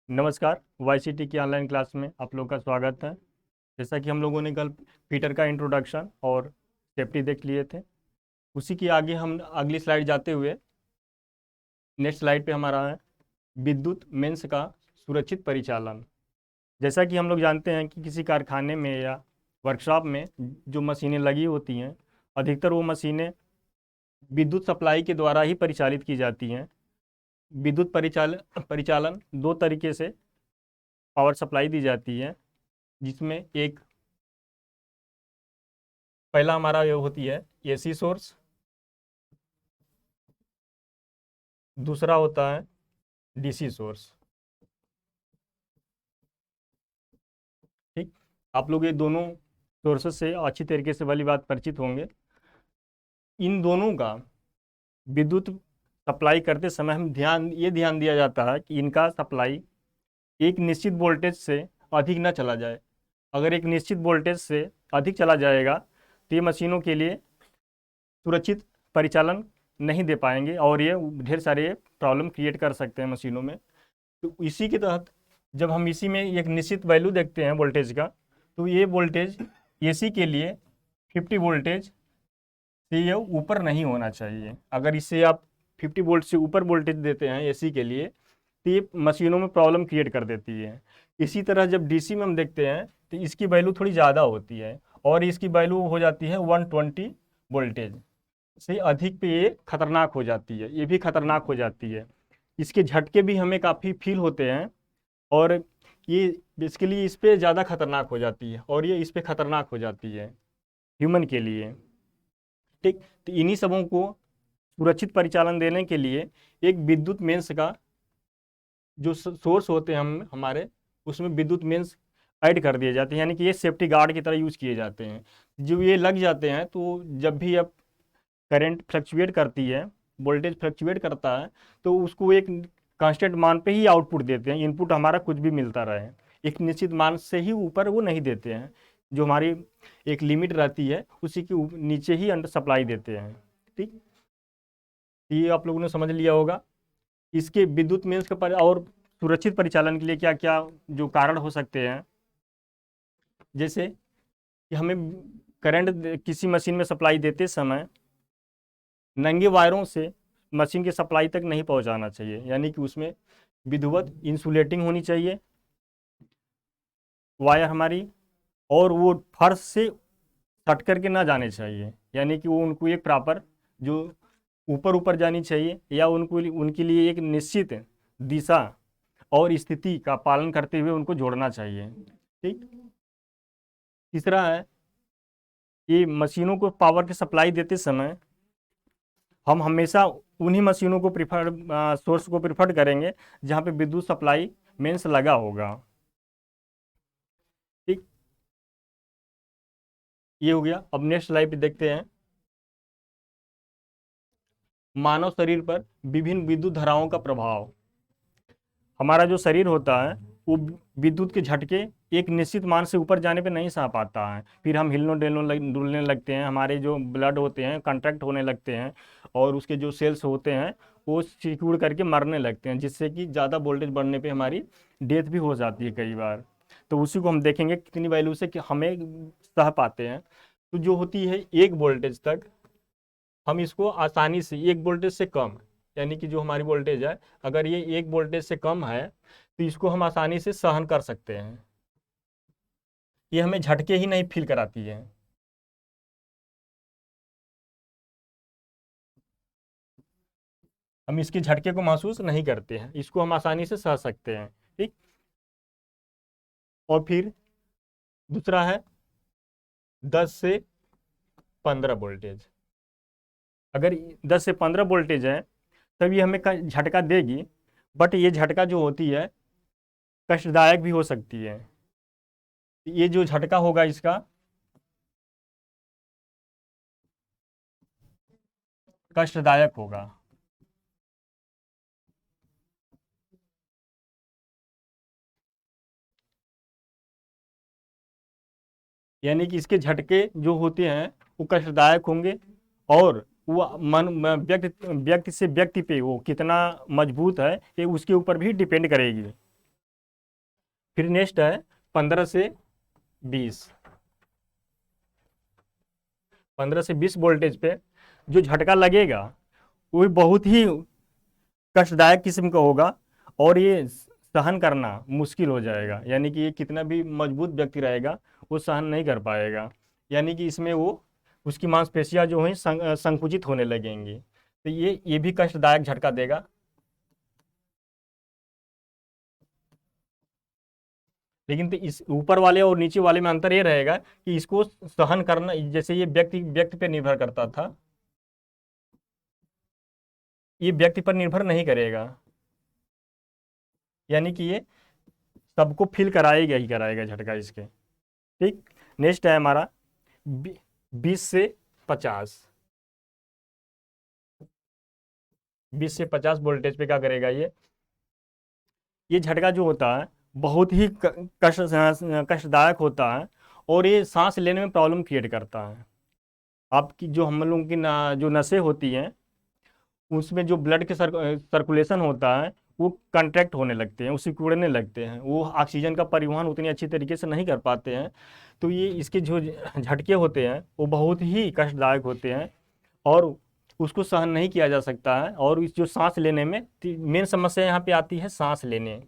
नमस्कार। वाईसीटी की online class में आप लोगों का स्वागत है। जैसा कि हम लोगों ने कल फीटर का इंट्रोडक्शन और सेफ्टी देख लिए थे, उसी की आगे हम अगली स्लाइड जाते हुए नेक्स्ट स्लाइड पे हमारा है विद्युत मेंस का सुरक्षित परिचालन। जैसा कि हम लोग जानते हैं कि किसी कारखाने में या वर्कशॉप में जो मशीनें लगी होती हैं, अधिकतर वो मशीनें विद्युत सप्लाई के द्वारा ही परिचालित की जाती हैं। विद्युत परिचालन दो तरीके से पावर सप्लाई दी जाती है, जिसमें एक पहला हमारा ये होती है एसी सोर्स, दूसरा होता है डीसी सोर्स। ठीक, आप लोग ये दोनों सोर्सेस से अच्छी तरीके से वाली बात परिचित होंगे। इन दोनों का विद्युत सप्लाई करते समय हम ध्यान दिया जाता है कि इनका सप्लाई एक निश्चित वोल्टेज से अधिक न चला जाए। अगर एक निश्चित वोल्टेज से अधिक चला जाएगा तो ये मशीनों के लिए सुरक्षित परिचालन नहीं दे पाएंगे और ये ढेर सारे प्रॉब्लम क्रिएट कर सकते हैं मशीनों में। तो इसी के तहत जब हम इसी में एक निश्चित वैल्यू देखते हैं वोल्टेज का, तो ये वोल्टेज एसी के लिए 50 वोल्टेज से ये ऊपर नहीं होना चाहिए। अगर इससे आप 50 वोल्ट से ऊपर वोल्टेज देते हैं एसी के लिए तो ये मशीनों में प्रॉब्लम क्रिएट कर देती है। इसी तरह जब डीसी में हम देखते हैं तो इसकी वैल्यू थोड़ी ज़्यादा होती है और इसकी वैल्यू हो जाती है 120 वोल्टेज से अधिक पे ये खतरनाक हो जाती है, ये भी खतरनाक हो जाती है। इसके झटके भी हमें काफ़ी फील होते हैं और ये बेसिकली इस पे ज़्यादा खतरनाक हो जाती है और ये इस पे खतरनाक हो जाती है ह्यूमन के लिए। ठीक, तो इन्हीं सबों को सुरक्षित परिचालन देने के लिए एक विद्युत मेंस का जो सोर्स होते हैं हमारे उसमें विद्युत मेंस ऐड कर दिए जाते हैं, यानी कि ये सेफ्टी गार्ड की तरह यूज़ किए जाते हैं। जब ये लग जाते हैं तो जब भी अब करंट फ्लक्चुएट करती है, वोल्टेज फ्लक्चुएट करता है, तो उसको एक कांस्टेंट मान पे ही आउटपुट देते हैं। इनपुट हमारा कुछ भी मिलता रहे, एक निश्चित मान से ही ऊपर वो नहीं देते हैं। जो हमारी एक लिमिट रहती है उसी के नीचे ही अंडर सप्लाई देते हैं। ठीक, ये आप लोगों ने समझ लिया होगा। इसके विद्युत मेंस का और सुरक्षित परिचालन के लिए क्या क्या जो कारण हो सकते हैं, जैसे कि हमें करंट किसी मशीन में सप्लाई देते समय नंगे वायरों से मशीन की सप्लाई तक नहीं पहुंचाना चाहिए, यानी कि उसमें विधिवत इंसुलेटिंग होनी चाहिए वायर हमारी, और वो फर्श से सट करके ना जाने चाहिए, यानी कि वो उनको एक प्रॉपर जो ऊपर ऊपर जानी चाहिए या उनको उनके लिए एक निश्चित दिशा और स्थिति का पालन करते हुए उनको जोड़ना चाहिए। ठीक, तीसरा है कि मशीनों को पावर की सप्लाई देते समय हम हमेशा उन्हीं मशीनों को सोर्स को प्रिफर करेंगे जहाँ पे विद्युत सप्लाई मेंस लगा होगा। ठीक, ये हो गया। अब नेक्स्ट स्लाइड पे देखते हैं मानव शरीर पर विभिन्न विद्युत धाराओं का प्रभाव। हमारा जो शरीर होता है वो विद्युत के झटके एक निश्चित मान से ऊपर जाने पे नहीं सह पाता है, फिर हम डुलने लगते हैं, हमारे जो ब्लड होते हैं कंट्रैक्ट होने लगते हैं और उसके जो सेल्स होते हैं वो सिकुड़ करके मरने लगते हैं, जिससे कि ज़्यादा वोल्टेज बढ़ने पे हमारी डेथ भी हो जाती है कई बार। तो उसी को हम देखेंगे कितनी वैल्यू से कि हमें सह पाते हैं। तो जो होती है एक वोल्टेज तक हम इसको आसानी से, एक वोल्टेज से कम, यानी कि जो हमारी वोल्टेज है अगर ये एक वोल्टेज से कम है तो इसको हम आसानी से सहन कर सकते हैं। ये हमें झटके ही नहीं फील कराती है। हम इसके झटके को महसूस नहीं करते हैं, इसको हम आसानी से सह सकते हैं। ठीक, और फिर दूसरा है 10 से 15 वोल्टेज। अगर 10 से 15 वोल्टेज है तब ये हमें झटका देगी, बट ये झटका जो होती है कष्टदायक भी हो सकती है। ये जो झटका होगा इसका कष्टदायक होगा, यानी कि इसके झटके जो होते हैं वो कष्टदायक होंगे और वो व्यक्ति से व्यक्ति पे वो कितना मजबूत है ये उसके ऊपर भी डिपेंड करेगी। फिर नेक्स्ट है 15 से 20, 15 से 20 वोल्टेज पे जो झटका लगेगा वो बहुत ही कष्टदायक किस्म का होगा और ये सहन करना मुश्किल हो जाएगा। यानी कि ये कितना भी मजबूत व्यक्ति रहेगा वो सहन नहीं कर पाएगा। यानी कि इसमें वो उसकी मांसपेशियां जो हैं संकुचित होने लगेंगी। तो ये भी कष्टदायक झटका देगा। लेकिन तो इस ऊपर वाले और नीचे वाले में अंतर ये रहेगा कि इसको सहन करना, जैसे ये व्यक्ति व्यक्ति पे निर्भर करता था, ये व्यक्ति पर निर्भर नहीं करेगा। यानी कि ये सबको फील कराएगा ही कराएगा झटका इसके। ठीक। नेक्स्ट है हमारा 20 से 50, 20 से 50 वोल्टेज पे क्या करेगा ये झटका जो होता है बहुत ही कष्टदायक होता है और ये सांस लेने में प्रॉब्लम क्रिएट करता है। आपकी जो हम लोगों की जो नसें होती हैं उसमें जो ब्लड के सर्कुलेशन होता है वो कंट्रैक्ट होने लगते हैं, वो सिकुड़ने लगते हैं, वो ऑक्सीजन का परिवहन उतनी अच्छी तरीके से नहीं कर पाते हैं। तो ये इसके जो झटके होते हैं वो बहुत ही कष्टदायक होते हैं और उसको सहन नहीं किया जा सकता है। और इस जो सांस लेने में मेन समस्या यहाँ पे आती है, सांस लेने,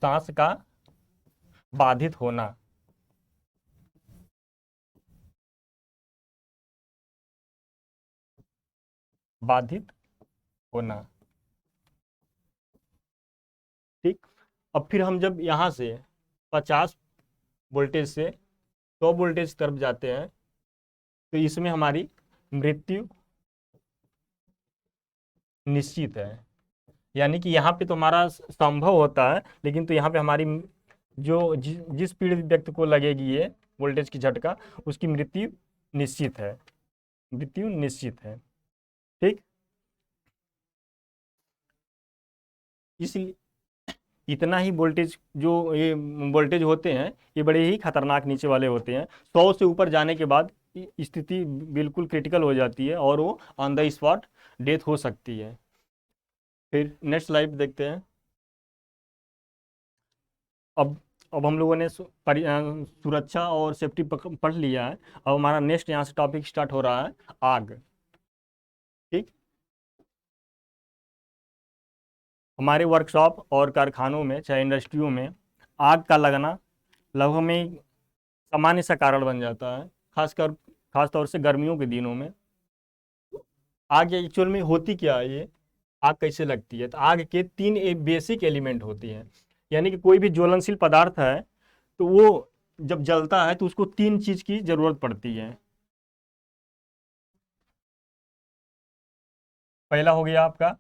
सांस का बाधित होना। बाधित होना। ठीक। अब फिर हम जब यहाँ से 50 वोल्टेज से 100 वोल्टेज की तरफ जाते हैं तो इसमें हमारी मृत्यु निश्चित है। यानी कि यहाँ पे तो हमारा संभव होता है, लेकिन तो यहाँ पे हमारी जिस पीड़ित व्यक्ति को लगेगी ये वोल्टेज की झटका उसकी मृत्यु निश्चित है, मृत्यु निश्चित है। ठीक। इसलिए इतना ही वोल्टेज जो ये वोल्टेज होते हैं ये बड़े ही खतरनाक नीचे वाले होते हैं। 100 से ऊपर जाने के बाद स्थिति बिल्कुल क्रिटिकल हो जाती है और वो ऑन द स्पॉट डेथ हो सकती है। फिर नेक्स्ट स्लाइड देखते हैं। अब अब हम लोगों ने सुरक्षा और सेफ्टी पढ़ लिया है। अब हमारा नेक्स्ट यहाँ से टॉपिक स्टार्ट हो रहा है, आग। ठीक। हमारे वर्कशॉप और कारखानों में चाहे इंडस्ट्रियों में आग का लगना लगभग में सामान्य सा कारण बन जाता है, खास तौर से गर्मियों के दिनों में। आग एक्चुअल में होती क्या है, ये आग कैसे लगती है? तो आग के 3 बेसिक एलिमेंट होती हैं। यानी कि कोई भी ज्वलनशील पदार्थ है तो वो जब जलता है तो उसको 3 चीज की जरूरत पड़ती है। पहला हो गया आपका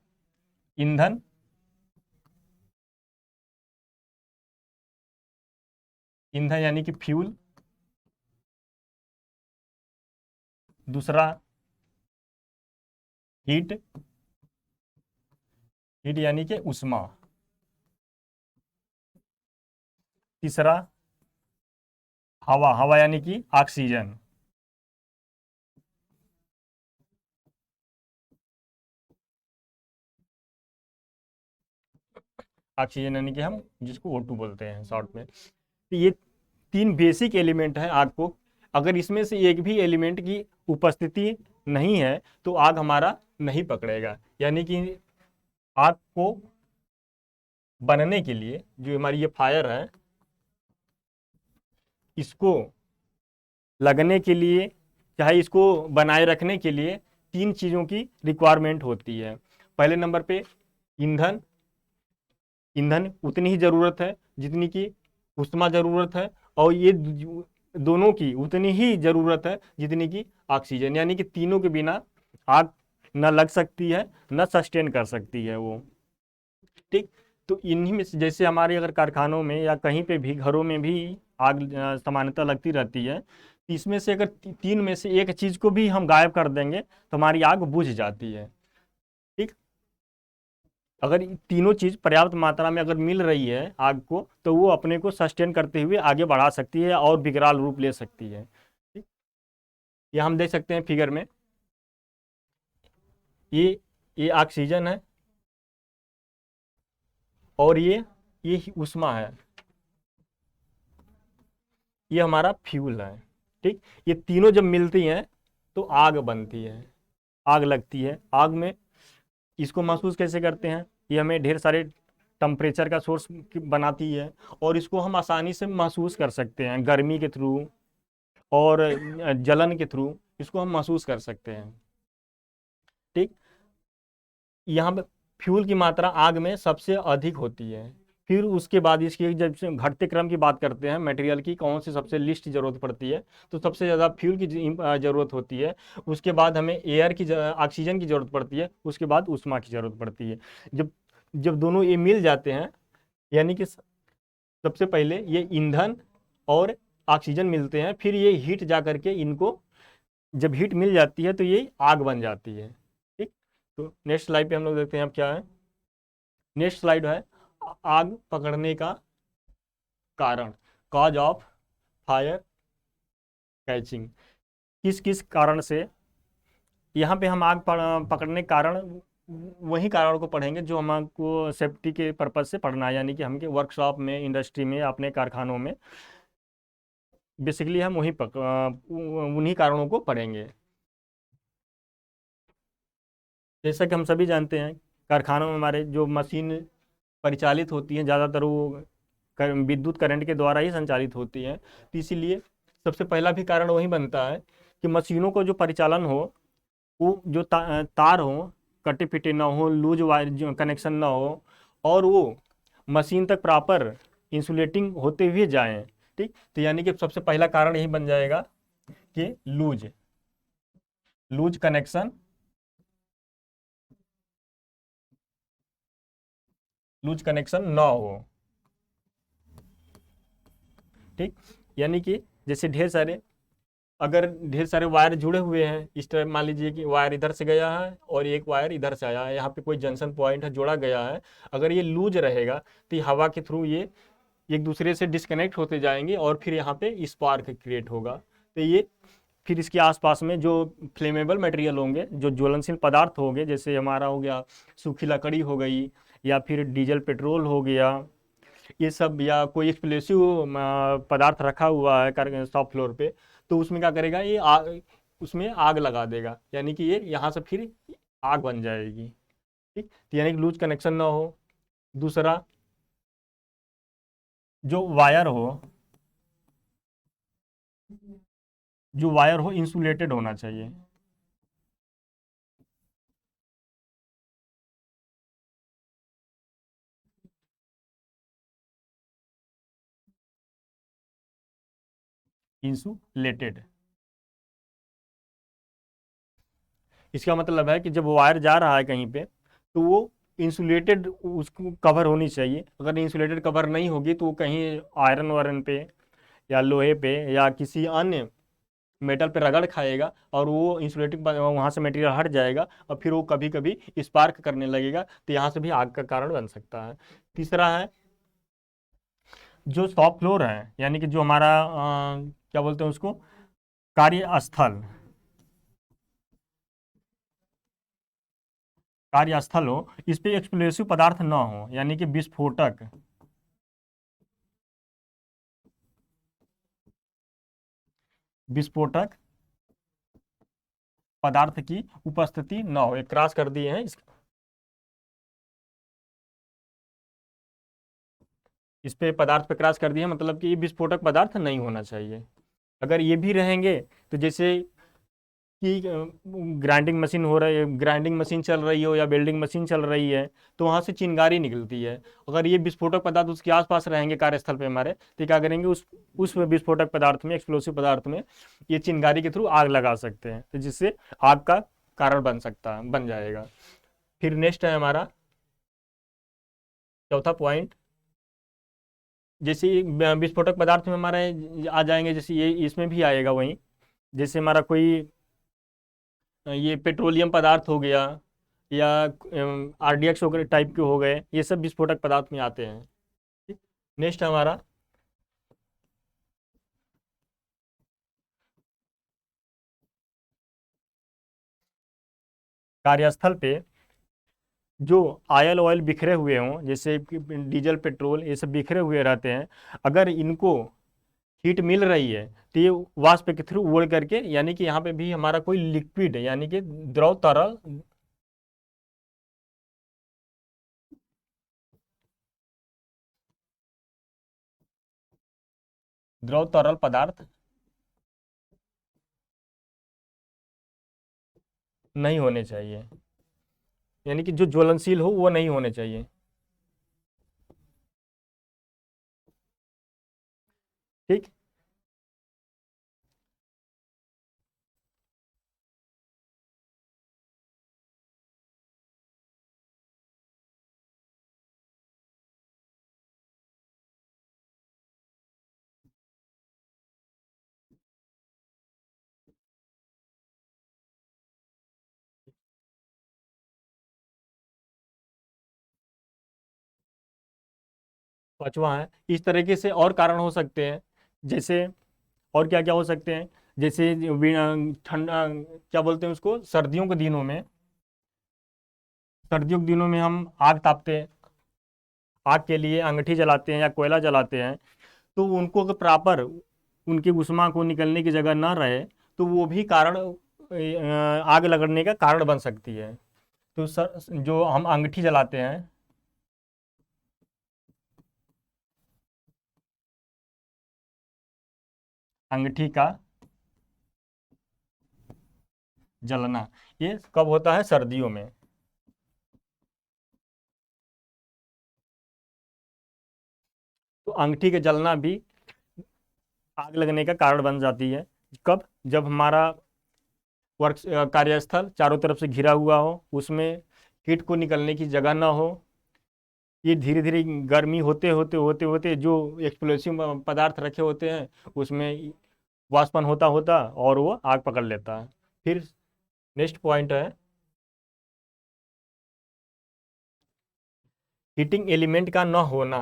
ईंधन, ईंधन यानी कि फ्यूल। दूसरा हीट, हीट यानी कि उष्मा। तीसरा हवा, हवा यानी कि ऑक्सीजन। ऑक्सीजन यानी कि हम जिसको O2 बोलते हैं शॉर्ट में। तो ये 3 बेसिक एलिमेंट है आग को। अगर इसमें से एक भी एलिमेंट की उपस्थिति नहीं है तो आग हमारा नहीं पकड़ेगा। यानी कि आग को बनने के लिए जो हमारी ये फायर है इसको लगने के लिए, चाहे इसको बनाए रखने के लिए 3 चीज़ों की रिक्वायरमेंट होती है। पहले नंबर पे ईंधन, ईंधन उतनी ही ज़रूरत है जितनी की उष्मा ज़रूरत है, और ये दोनों की उतनी ही ज़रूरत है जितनी की ऑक्सीजन। यानी कि तीनों के बिना आग न लग सकती है न सस्टेन कर सकती है वो। ठीक। तो इन्हीं में से जैसे हमारे अगर कारखानों में या कहीं पे भी घरों में भी आग सामान्यतः लगती रहती है, तो इसमें से अगर 3 में से एक चीज़ को भी हम गायब कर देंगे तो हमारी आग बुझ जाती है। ठीक। अगर तीनों चीज़ पर्याप्त मात्रा में अगर मिल रही है आग को तो वो अपने को सस्टेन करते हुए आगे बढ़ा सकती है और विकराल रूप ले सकती है। ठीक। ये हम देख सकते हैं फिगर में, ये ऑक्सीजन है, और ये ऊष्मा है, ये हमारा फ्यूल है। ठीक, ये तीनों जब मिलती हैं तो आग बनती है, आग लगती है। आग में इसको महसूस कैसे करते हैं, ये हमें ढेर सारे टेम्परेचर का सोर्स बनाती है, और इसको हम आसानी से महसूस कर सकते हैं गर्मी के थ्रू और जलन के थ्रू इसको हम महसूस कर सकते हैं। ठीक, यहाँ पे फ्यूल की मात्रा आग में सबसे अधिक होती है। फिर उसके बाद इसकी जब से घटते क्रम की बात करते हैं मटेरियल की, कौन सी सबसे लिस्ट की जरूरत पड़ती है, तो सबसे ज़्यादा फ्यूल की जरूरत होती है। उसके बाद हमें एयर की ऑक्सीजन की जरूरत पड़ती है, उसके बाद ऊष्मा की जरूरत पड़ती है। जब जब दोनों ये मिल जाते हैं, यानी कि सबसे पहले ये ईंधन और ऑक्सीजन मिलते हैं, फिर ये हीट जा करके इनको, जब हीट मिल जाती है तो ये आग बन जाती है। ठीक, तो नेक्स्ट स्लाइड पे हम लोग देखते हैं अब क्या है। नेक्स्ट स्लाइड है आग पकड़ने का कारण, कॉज ऑफ फायर कैचिंग। किस किस कारण से, यहाँ पे हम आग पकड़ने के कारण वही कारण को पढ़ेंगे जो हमको सेफ्टी के पर्पज से पढ़ना है, यानी कि हम वर्कशॉप में, इंडस्ट्री में, अपने कारखानों में बेसिकली हम उन्हीं कारणों को पढ़ेंगे। जैसा कि हम सभी जानते हैं, कारखानों में हमारे जो मशीन परिचालित होती हैं ज़्यादातर वो विद्युत करंट के द्वारा ही संचालित होती हैं। तो इसीलिए सबसे पहला भी कारण वही बनता है कि मशीनों को जो परिचालन हो, वो जो तार हो कटे पिटे ना हो, लूज वायर जो कनेक्शन ना हो, और वो मशीन तक प्रॉपर इंसुलेटिंग होते हुए जाएं। ठीक, तो यानी कि सबसे पहला कारण यही बन जाएगा कि loose loose connection, loose connection ना हो। ठीक, यानी कि जैसे अगर ढेर सारे वायर जुड़े हुए हैं इस तरह, मान लीजिए कि वायर इधर से गया है और एक वायर इधर से आया है, यहाँ पे कोई जंक्शन पॉइंट है जोड़ा गया है, अगर ये लूज रहेगा तो ये हवा के थ्रू ये एक दूसरे से डिस्कनेक्ट होते जाएंगे और फिर यहाँ पे स्पार्क क्रिएट होगा। तो ये फिर इसके आसपास में जो फ्लेमेबल मटेरियल होंगे, जो ज्वलनशील पदार्थ होंगे, जैसे हमारा हो गया सूखी लकड़ी हो गई, या फिर डीजल पेट्रोल हो गया, ये सब, या कोई एक्सप्लोसिव पदार्थ रखा हुआ है शॉप फ्लोर पे, तो उसमें क्या करेगा, ये उसमें आग लगा देगा, यानी कि ये यहाँ से फिर आग बन जाएगी। ठीक, तो यानी कि लूज कनेक्शन ना हो। दूसरा, जो वायर हो जो वायर हो इंसुलेटेड होना चाहिए। इंसुलेटेड, इसका मतलब है कि जब वायर जा रहा है कहीं पे तो वो इंसुलेटेड उसको कवर होनी चाहिए। अगर इंसुलेटेड कवर नहीं होगी तो वो कहीं आयरन वायरन पे या लोहे पे या किसी अन्य मेटल पे रगड़ खाएगा, और वो इंसुलेटिंग वहाँ से मटेरियल हट जाएगा, और फिर वो कभी कभी स्पार्क करने लगेगा, तो यहाँ से भी आग का कारण बन सकता है। तीसरा है जो शॉप फ्लोर है, यानी कि जो हमारा क्या बोलते हैं उसको, कार्यस्थल, कार्यस्थल हो, इस पे एक्सप्लोसिव पदार्थ ना हो, यानी कि विस्फोटक, विस्फोटक पदार्थ की उपस्थिति ना हो। एक क्रॉस कर दिए हैं इस पे पदार्थ पे क्रॉस कर दिए हैं, मतलब कि ये विस्फोटक पदार्थ नहीं होना चाहिए। अगर ये भी रहेंगे तो जैसे कि ग्राइंडिंग मशीन हो रही है, ग्राइंडिंग मशीन चल रही हो या वेल्डिंग मशीन चल रही है, तो वहाँ से चिंगारी निकलती है। अगर ये विस्फोटक पदार्थ उसके आसपास रहेंगे कार्यस्थल पे हमारे, तो क्या करेंगे, उस विस्फोटक पदार्थ में, एक्सप्लोसिव पदार्थ में ये चिंगारी के थ्रू आग लगा सकते हैं, तो जिससे आग का कारण बन जाएगा। फिर नेक्स्ट है हमारा चौथा पॉइंट, जैसे विस्फोटक पदार्थ में हमारे आ जाएंगे, जैसे ये इसमें भी आएगा वही, जैसे हमारा कोई ये पेट्रोलियम पदार्थ हो गया, या आरडीएक्स वगैरह टाइप के हो गए, ये सब विस्फोटक पदार्थ में आते हैं। नेक्स्ट हमारा कार्यस्थल पे जो ऑयल ऑयल बिखरे हुए हों, जैसे कि डीजल पेट्रोल ये सब बिखरे हुए रहते हैं, अगर इनको हीट मिल रही है तो ये वाष्प के थ्रू उड़ करके, यानी कि यहाँ पे भी हमारा कोई लिक्विड यानी कि द्रव तरल, द्रव तरल पदार्थ नहीं होने चाहिए, यानी कि जो ज्वलनशील हो वो नहीं होने चाहिए। ठीक। 5वां है, इस तरीके से और कारण हो सकते हैं, जैसे और क्या क्या हो सकते हैं, जैसे ठंडा, क्या बोलते हैं उसको, सर्दियों के दिनों में हम आग तापते हैं, आग के लिए अंगीठी जलाते हैं या कोयला जलाते हैं, तो उनको अगर प्रॉपर उनकी उष्मा को निकलने की जगह ना रहे तो वो भी कारण आग लगने का कारण बन सकती है। तो सर, जो हम अंगीठी जलाते हैं, अंगीठी का जलना, ये कब होता है? सर्दियों में। तो अंगीठी के जलना भी आग लगने का कारण बन जाती है। कब? जब हमारा वर्क कार्यस्थल चारों तरफ से घिरा हुआ हो, उसमें हीट को निकलने की जगह ना हो, ये धीरे धीरे गर्मी होते होते जो एक्सप्लोसिव पदार्थ रखे होते हैं उसमें वाष्पन होता होता और वो आग पकड़ लेता है। फिर नेक्स्ट पॉइंट है हीटिंग एलिमेंट का न होना।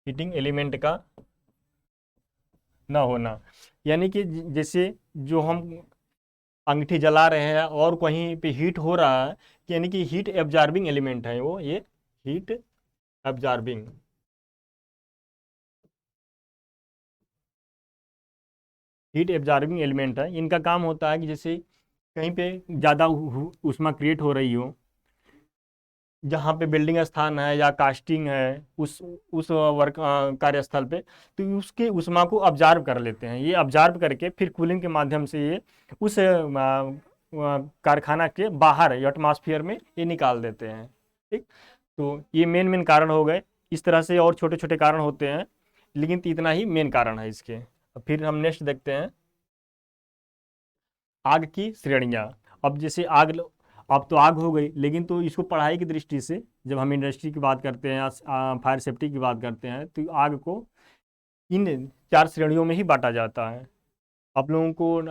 हीटिंग एलिमेंट का न होना, यानी कि जैसे जो हम अंगीठी जला रहे हैं और कहीं पे हीट हो रहा है, यानी कि हीट एब्जॉर्बिंग एलिमेंट है वो, ये heat absorbing, heat absorbing element है। इनका काम होता है कि जैसे कहीं पे ज़्यादा ऊष्मा क्रिएट हो रही हो, जहाँ पे बिल्डिंग स्थान है या कास्टिंग है, उस वर्क कार्यस्थल पे, तो उसके ऊष्मा को ऑब्जर्व कर लेते हैं, ये ऑब्जर्व करके फिर कूलिंग के माध्यम से ये उस कारखाना के बाहर एटमॉस्फेयर में ये निकाल देते हैं। ठीक। तो ये मेन मेन कारण हो गए, इस तरह से और छोटे छोटे कारण होते हैं, लेकिन इतना ही मेन कारण है इसके। अब फिर हम नेक्स्ट देखते हैं आग की श्रेणियाँ। अब जैसे अब तो आग हो गई, लेकिन तो इसको पढ़ाई की दृष्टि से जब हम इंडस्ट्री की बात करते हैं या फायर सेफ्टी की बात करते हैं, तो आग को इन 4 श्रेणियों में ही बांटा जाता है। आप लोगों को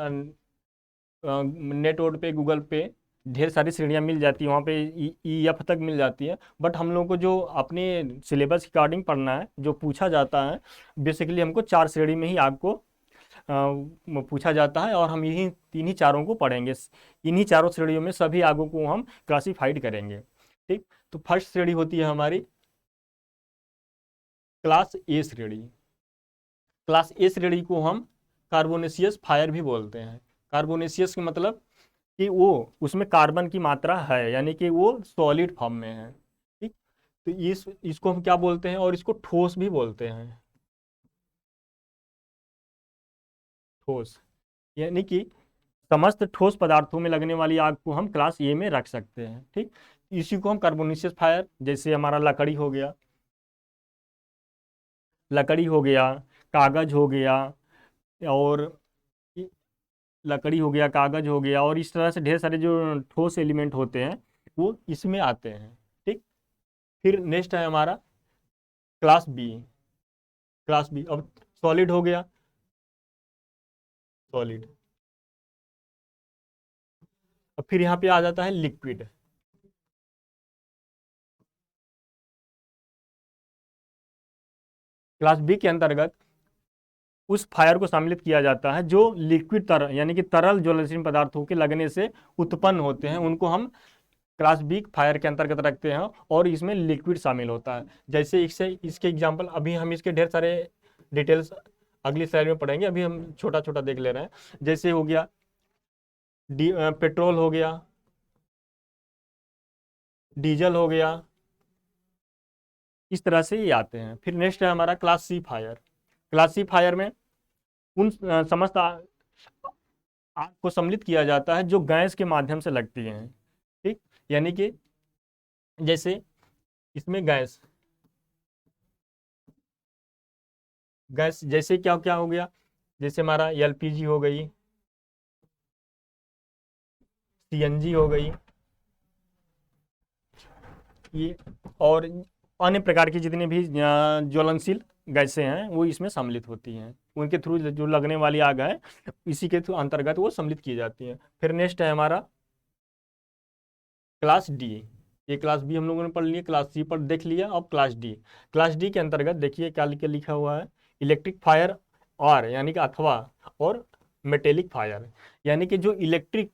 नेट वोट पे, गूगल पे ढेर सारी श्रेणियां मिल जाती हैं, वहाँ पे EF तक मिल जाती है, बट हम लोगों को जो अपने सिलेबस के अकॉर्डिंग पढ़ना है, जो पूछा जाता है, बेसिकली हमको 4 श्रेणी में ही आग को पूछा जाता है, और हम यही तीन ही चारों को पढ़ेंगे। इन्हीं चारों श्रेणियों में सभी आगों को हम क्लासिफाइड करेंगे। ठीक। तो फर्स्ट श्रेणी होती है हमारी क्लास ए श्रेणी। क्लास ए श्रेणी को हम कार्बोनेशियस फायर भी बोलते हैं। कार्बोनेशियस का मतलब कि वो उसमें कार्बन की मात्रा है, यानी कि वो सॉलिड फॉर्म में है। ठीक। तो इसको हम क्या बोलते हैं, और इसको ठोस भी बोलते हैं, ठोस, यानी कि समस्त ठोस पदार्थों में लगने वाली आग को हम क्लास ए में रख सकते हैं। ठीक। इसी को हम कार्बोनेशियस फायर, जैसे हमारा लकड़ी हो गया, लकड़ी हो गया, कागज हो गया, और इ- लकड़ी हो गया, कागज हो गया, और इस तरह से ढेर सारे जो ठोस एलिमेंट होते हैं वो इसमें आते हैं। ठीक। फिर नेक्स्ट है हमारा क्लास बी। क्लास बी, अब सॉलिड हो गया, सॉलिड। अब फिर यहाँ पे आ जाता है लिक्विड। क्लास बी के अंतर्गत उस फायर को सम्मिलित किया जाता है जो लिक्विड तरल यानी कि तरल ज्वलनशील पदार्थों के लगने से उत्पन्न होते हैं, उनको हम क्लास बी फायर के अंतर्गत रखते हैं और इसमें लिक्विड शामिल होता है। जैसे इसके एग्जांपल अभी हम इसके ढेर सारे डिटेल्स अगली स्लाइड में पढ़ेंगे, अभी हम छोटा छोटा देख ले रहे हैं। जैसे हो गया पेट्रोल हो गया, डीजल हो गया, इस तरह से ये आते हैं। फिर नेक्स्ट है हमारा class C fire. Class C fire में उन समस्त आग को सम्मिलित किया जाता है जो गैस के माध्यम से लगती हैं। ठीक, यानी कि जैसे इसमें गैस गैस जैसे क्या क्या हो गया, जैसे हमारा एलपीजी हो गई, सीएनजी हो गई, ये और अन्य प्रकार की जितनी भी ज्वलनशील गैसें हैं वो इसमें सम्मिलित होती हैं। उनके थ्रू जो लगने वाली आग है इसी के थ्रू अंतर्गत वो सम्मिलित की जाती है। फिर नेक्स्ट है हमारा क्लास डी। ये क्लास बी हम लोगों ने पढ़ लिया, क्लास सी पर देख लिया। अब क्लास डी, क्लास डी के अंतर्गत देखिए क्या लिखा हुआ है, इलेक्ट्रिक फायर और यानी कि अथवा और मेटेलिक फायर, यानी कि जो इलेक्ट्रिक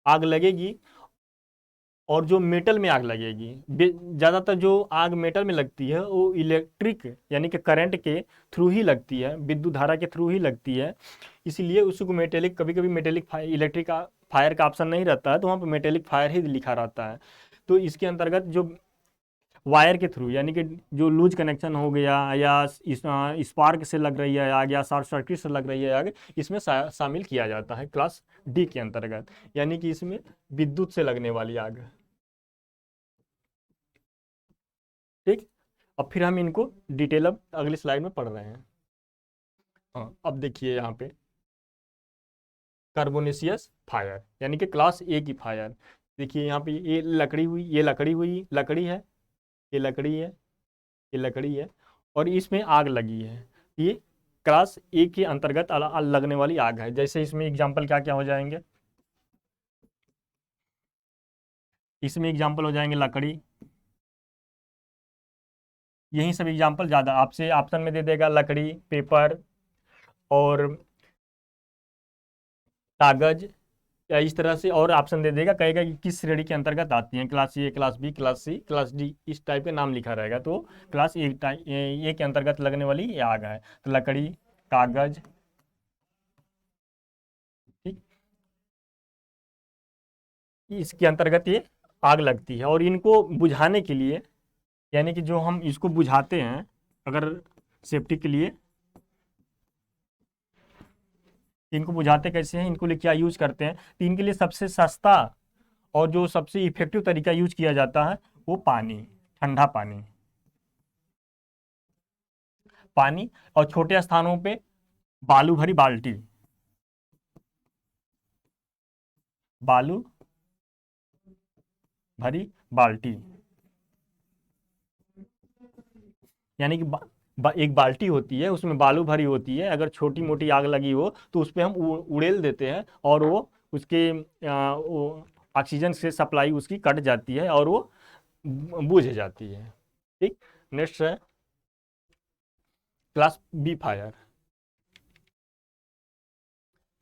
आग लगेगी और जो मेटल में आग लगेगी। ज़्यादातर जो आग मेटल में लगती है वो इलेक्ट्रिक यानी कि करंट के थ्रू ही लगती है, विद्युत धारा के थ्रू ही लगती है, इसीलिए उसको मेटेलिक, कभी कभी मेटेलिक फायर, इलेक्ट्रिक फायर का ऑप्शन नहीं रहता है तो वहाँ पर मेटेलिक फायर ही लिखा रहता है। तो इसके अंतर्गत जो वायर के थ्रू यानी कि जो लूज कनेक्शन हो गया या स्पार्क से लग रही है आग या शॉर्ट सर्किट से लग रही है आग, इसमें शामिल किया जाता है क्लास डी के अंतर्गत, यानी कि इसमें विद्युत से लगने वाली आग। ठीक, अब फिर हम इनको डिटेल अब अगली स्लाइड में पढ़ रहे हैं। हाँ, अब देखिए यहाँ पे कार्बोनेशियस फायर यानी कि क्लास ए की फायर। देखिए यहाँ पे ये लकड़ी हुई, ये लकड़ी हुई, लकड़ी है, ये लकड़ी है, ये लकड़ी है और इसमें आग लगी है। ये क्लास ए के अंतर्गत लगने वाली आग है। जैसे इसमें एग्जांपल क्या क्या हो जाएंगे, इसमें एग्जांपल हो जाएंगे लकड़ी, यही सब एग्जांपल ज़्यादा आपसे ऑप्शन में दे देगा, लकड़ी, पेपर और कागज, या इस तरह से और ऑप्शन दे देगा, कहेगा कि किस श्रेणी के अंतर्गत आती हैं, class A, class B, class C, class D, इस टाइप के नाम लिखा रहेगा। तो क्लास ए के अंतर्गत लगने वाली ये आग है, तो लकड़ी, कागज। ठीक, इसके अंतर्गत ये आग लगती है और इनको बुझाने के लिए यानी कि जो हम इसको बुझाते हैं अगर सेफ्टी के लिए, इनको बुझाते कैसे हैं, इनको लिए क्या यूज करते हैं, तो इनके लिए सबसे सस्ता और जो सबसे इफेक्टिव तरीका यूज किया जाता है वो पानी, ठंडा पानी, पानी और छोटे स्थानों पे बालू भरी बाल्टी, बालू भरी बाल्टी, यानी कि एक बाल्टी होती है उसमें बालू भरी होती है, अगर छोटी मोटी आग लगी हो तो उस पर हम उड़ेल देते हैं और वो उसके वो ऑक्सीजन से सप्लाई उसकी कट जाती है और वो बुझ जाती है। ठीक, नेक्स्ट है क्लास बी फायर,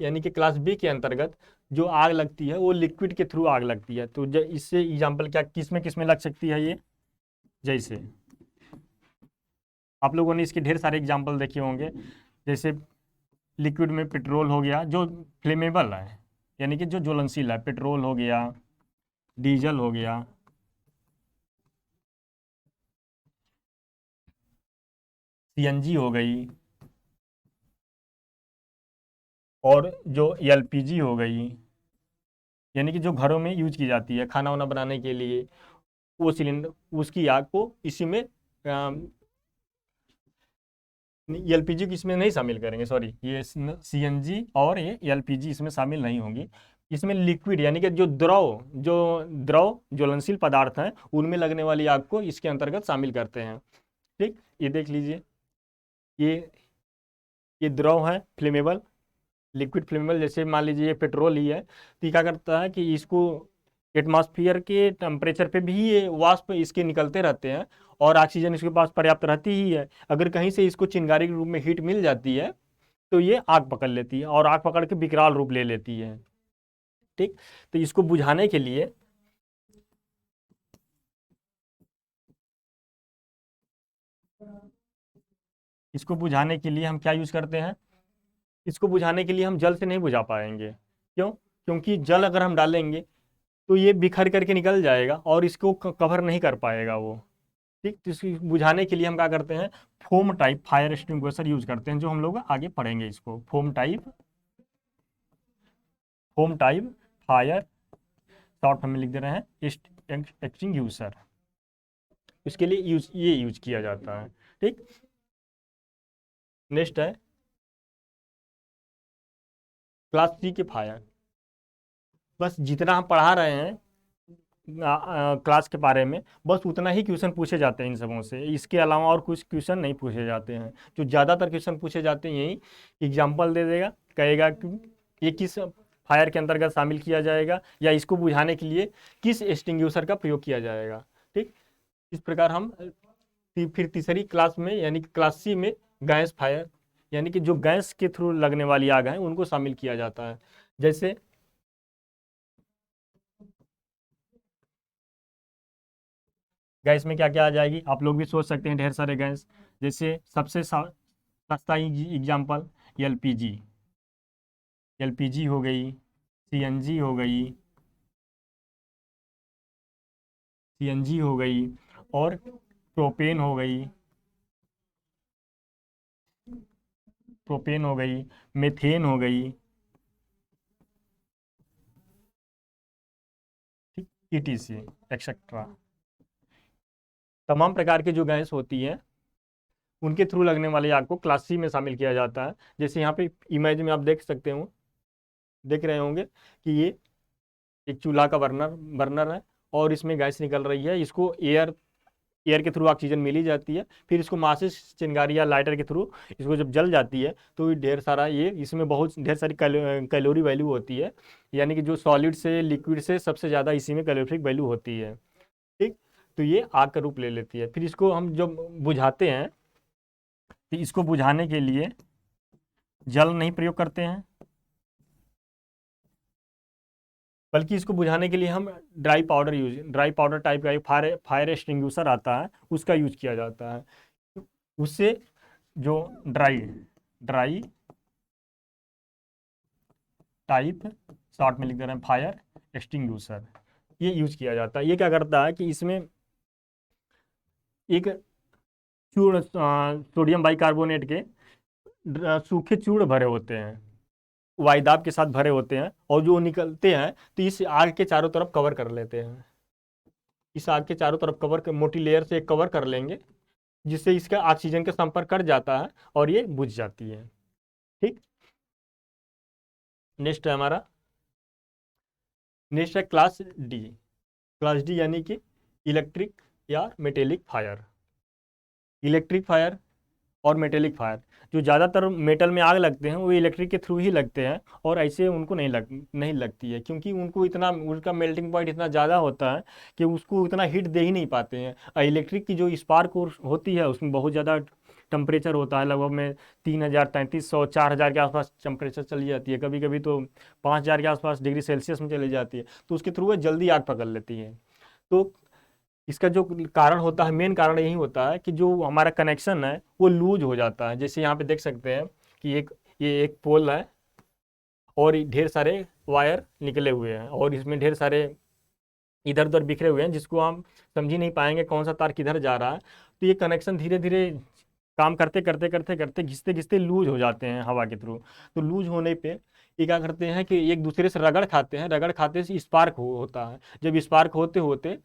यानी कि क्लास बी के अंतर्गत जो आग लगती है वो लिक्विड के थ्रू आग लगती है। तो इससे एग्जांपल क्या किस में लग सकती है ये, जैसे आप लोगों ने इसके ढेर सारे एग्जांपल देखे होंगे, जैसे लिक्विड में पेट्रोल हो गया जो फ्लेमेबल है यानी कि जो ज्वलनशील है, पेट्रोल हो गया, डीजल हो गया, सीएनजी हो गई और जो एलपीजी हो गई, यानी कि जो घरों में यूज की जाती है खाना वाना बनाने के लिए, वो सिलेंडर उसकी आग को इसी में एलपीजी को इसमें नहीं शामिल करेंगे, सॉरी, ये सीएनजी और ये एलपीजी इसमें शामिल नहीं होंगी। इसमें लिक्विड यानी कि जो द्रव ज्वलनशील पदार्थ हैं उनमें लगने वाली आग को इसके अंतर्गत शामिल करते हैं। ठीक, ये देख लीजिए, ये ये द्रव है फ्लेमेबल, लिक्विड फ्लेमेबल, जैसे मान लीजिए ये पेट्रोल ही है, तो ये क्या करता है कि इसको एटमॉस्फेयर के टेम्परेचर पे भी ये वाष्प इसके निकलते रहते हैं और ऑक्सीजन इसके पास पर्याप्त रहती ही है। अगर कहीं से इसको चिंगारी के रूप में हीट मिल जाती है तो ये आग पकड़ लेती है और आग पकड़ के विकराल रूप ले लेती है। ठीक, तो इसको बुझाने के लिए हम क्या यूज करते हैं? इसको बुझाने के लिए हम जल से नहीं बुझा पाएंगे। क्यों? क्योंकि जल अगर हम डालेंगे तो ये बिखर करके निकल जाएगा और इसको कवर नहीं कर पाएगा वो। ठीक, तो इसको बुझाने के लिए हम क्या करते हैं? Foam type fire extinguisher use करते हैं, जो हम लोग आगे पढ़ेंगे इसको। फोम टाइप फायर, शॉर्ट में लिख दे रहे हैं एक्सटिंग्विशर। इसके लिए ये यूज किया जाता है। ठीक, नेक्स्ट है क्लास सी के फायर। बस जितना हम पढ़ा रहे हैं क्लास के बारे में, बस उतना ही क्वेश्चन पूछे जाते हैं इन सबों से। इसके अलावा और कुछ क्वेश्चन नहीं पूछे जाते हैं। जो ज़्यादातर क्वेश्चन पूछे जाते हैं यही एग्जाम्पल दे देगा, कहेगा कि ये किस फायर के अंतर्गत शामिल किया जाएगा या इसको बुझाने के लिए किस एक्सटिंग्विशर का प्रयोग किया जाएगा। ठीक, इस प्रकार हम फिर तीसरी क्लास में यानी कि क्लास सी में गैस फायर, यानी कि जो गैस के थ्रू लगने वाली आग है उनको शामिल किया जाता है। जैसे गैस में क्या क्या आ जाएगी, आप लोग भी सोच सकते हैं, ढेर सारे गैस। जैसे सबसे सस्ता एग्जाम्पल एलपीजी। एलपीजी हो गई, सीएनजी हो गई, और प्रोपेन हो गई, मेथेन हो गई। ठीक, ईटीसी एक्सेट्रा। तमाम प्रकार की जो गैस होती है उनके थ्रू लगने वाली आग को क्लास सी में शामिल किया जाता है। जैसे यहाँ पे इमेज में आप देख रहे होंगे कि ये एक चूल्हा का बर्नर है और इसमें गैस निकल रही है। इसको एयर के थ्रू ऑक्सीजन मिली जाती है, फिर इसको माचिस, चिंगारी या लाइटर के थ्रू इसको जब जल जाती है तो इसमें बहुत ढेर सारी कैलोरी वैल्यू होती है। यानी कि जो सॉलिड से लिक्विड से सबसे ज़्यादा इसी में कैलोरिफिक वैल्यू होती है। ठीक, तो ये आग का रूप ले लेती है। फिर इसको हम जब बुझाते हैं तो इसको बुझाने के लिए जल नहीं प्रयोग करते हैं, बल्कि इसको बुझाने के लिए हम ड्राई पाउडर टाइप का एक फायर एक्सटिंग्विशर आता है, उसका यूज किया जाता है। उससे जो ड्राई टाइप, शॉर्ट में लिख दे रहे हैं फायर एक्सटिंग्विशर, ये यूज किया जाता है। ये क्या करता है कि इसमें एक चूर्ण सोडियम बाइकार्बोनेट के सूखे चूर्ण भरे होते हैं, वायुदाब के साथ भरे होते हैं, और जो निकलते हैं तो इस आग के चारों तरफ कवर कर लेते हैं। इस आग के चारों तरफ मोटी लेयर से कवर कर लेंगे, जिससे इसका ऑक्सीजन का संपर्क कर जाता है और ये बुझ जाती है। ठीक, नेक्स्ट है हमारा, नेक्स्ट है क्लास डी यानी कि इलेक्ट्रिक या मेटेलिक फायर। इलेक्ट्रिक फायर और मेटेलिक फायर, जो ज़्यादातर मेटल में आग लगते हैं वो इलेक्ट्रिक के थ्रू ही लगते हैं, और ऐसे उनको नहीं लगती है, क्योंकि उनका मेल्टिंग पॉइंट इतना ज़्यादा होता है कि उसको उतना हीट दे ही नहीं पाते हैं। और इलेक्ट्रिक की जो स्पार्क होती है उसमें बहुत ज़्यादा टेम्परेचर होता है, लगभग में 3000, 3300, 4000 के आसपास टेम्परेचर चली जाती है, कभी कभी तो 5000 के आसपास डिग्री सेल्सियस में चली जाती है। तो उसके थ्रू वो जल्दी आग पकड़ लेती है। तो इसका जो कारण होता है, मेन कारण यही होता है कि जो हमारा कनेक्शन है वो लूज हो जाता है। जैसे यहाँ पे देख सकते हैं कि ये एक पोल है और ढेर सारे वायर निकले हुए हैं, और इसमें ढेर सारे इधर उधर बिखरे हुए हैं, जिसको हम समझ ही नहीं पाएंगे कौन सा तार किधर जा रहा है। तो ये कनेक्शन धीरे धीरे काम करते करते करते करते घिसते घिसते लूज हो जाते हैं हवा के थ्रू। तो लूज होने पे ये क्या करते हैं कि एक दूसरे से रगड़ खाते हैं, रगड़ खाते से स्पार्क होता है। जब स्पार्क होते होते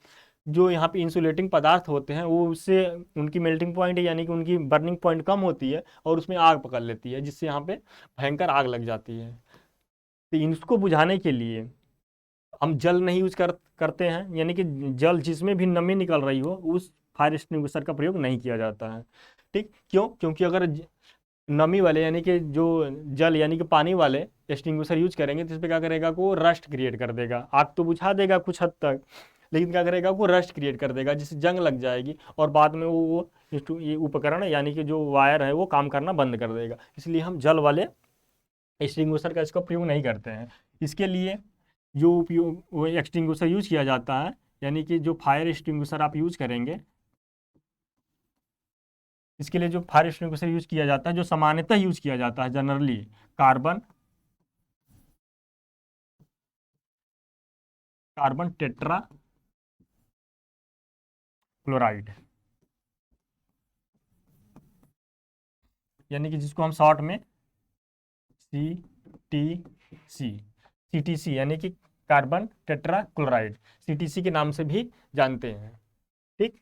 जो यहाँ पे इंसुलेटिंग पदार्थ होते हैं वो उससे उनकी मेल्टिंग पॉइंट यानी कि उनकी बर्निंग पॉइंट कम होती है और उसमें आग पकड़ लेती है, जिससे यहाँ पे भयंकर आग लग जाती है। तो इसको बुझाने के लिए हम जल नहीं यूज करते हैं, यानी कि जल जिसमें भी नमी निकल रही हो उस फायर एक्सटिंग्विशर का प्रयोग नहीं किया जाता है। ठीक, क्यों? क्योंकि अगर नमी वाले यानी कि जो जल यानी कि पानी वाले एक्सटिंग्विशर यूज करेंगे तो इस पर क्या करेगा को रस्ट क्रिएट कर देगा। आग तो बुझा देगा कुछ हद तक, लेकिन क्या करेगा वो रस्ट क्रिएट कर देगा, जिससे जंग लग जाएगी और बाद में वो ये उपकरण यानी कि जो वायर है वो काम करना बंद कर देगा, इसलिए हम जल वाले एक्सटिंग्विशर का इसका प्रयोग नहीं करते हैं। इसके लिए जो उपयोग वो एक्सटिंग्विशर यूज किया जाता है, यानी कि जो फायर एक्सटिंग्विशर आप यूज करेंगे, इसके लिए जो फायर एक्सटिंग्विशर यूज किया जाता है, जो सामान्यतः यूज किया जाता है generally, carbon carbon tetra chloride, यानी कि जिसको हम शॉर्ट में CTC यानी कि कार्बन टेट्रा क्लोराइड CTC के नाम से भी जानते हैं। ठीक,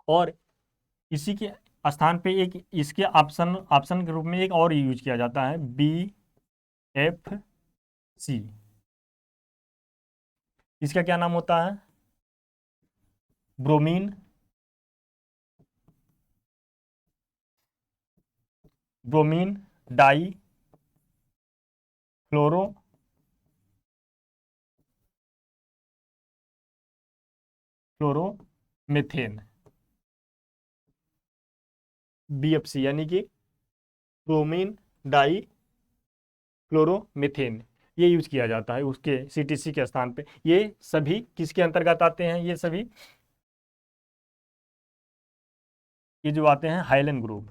और इसी के स्थान पे एक इसके ऑप्शन ऑप्शन के रूप में एक और यूज किया जाता है, BFC। इसका क्या नाम होता है? ब्रोमीन ब्रोमीन डाई फ्लोरो फ्लोरोमेथेन, BFC यानी कि ब्रोमीन डाई क्लोरोमीथेन, ये यूज किया जाता है उसके CTC के स्थान पे। ये सभी किसके अंतर्गत आते हैं? ये सभी ये जो आते हैं हाइलेन ग्रुप।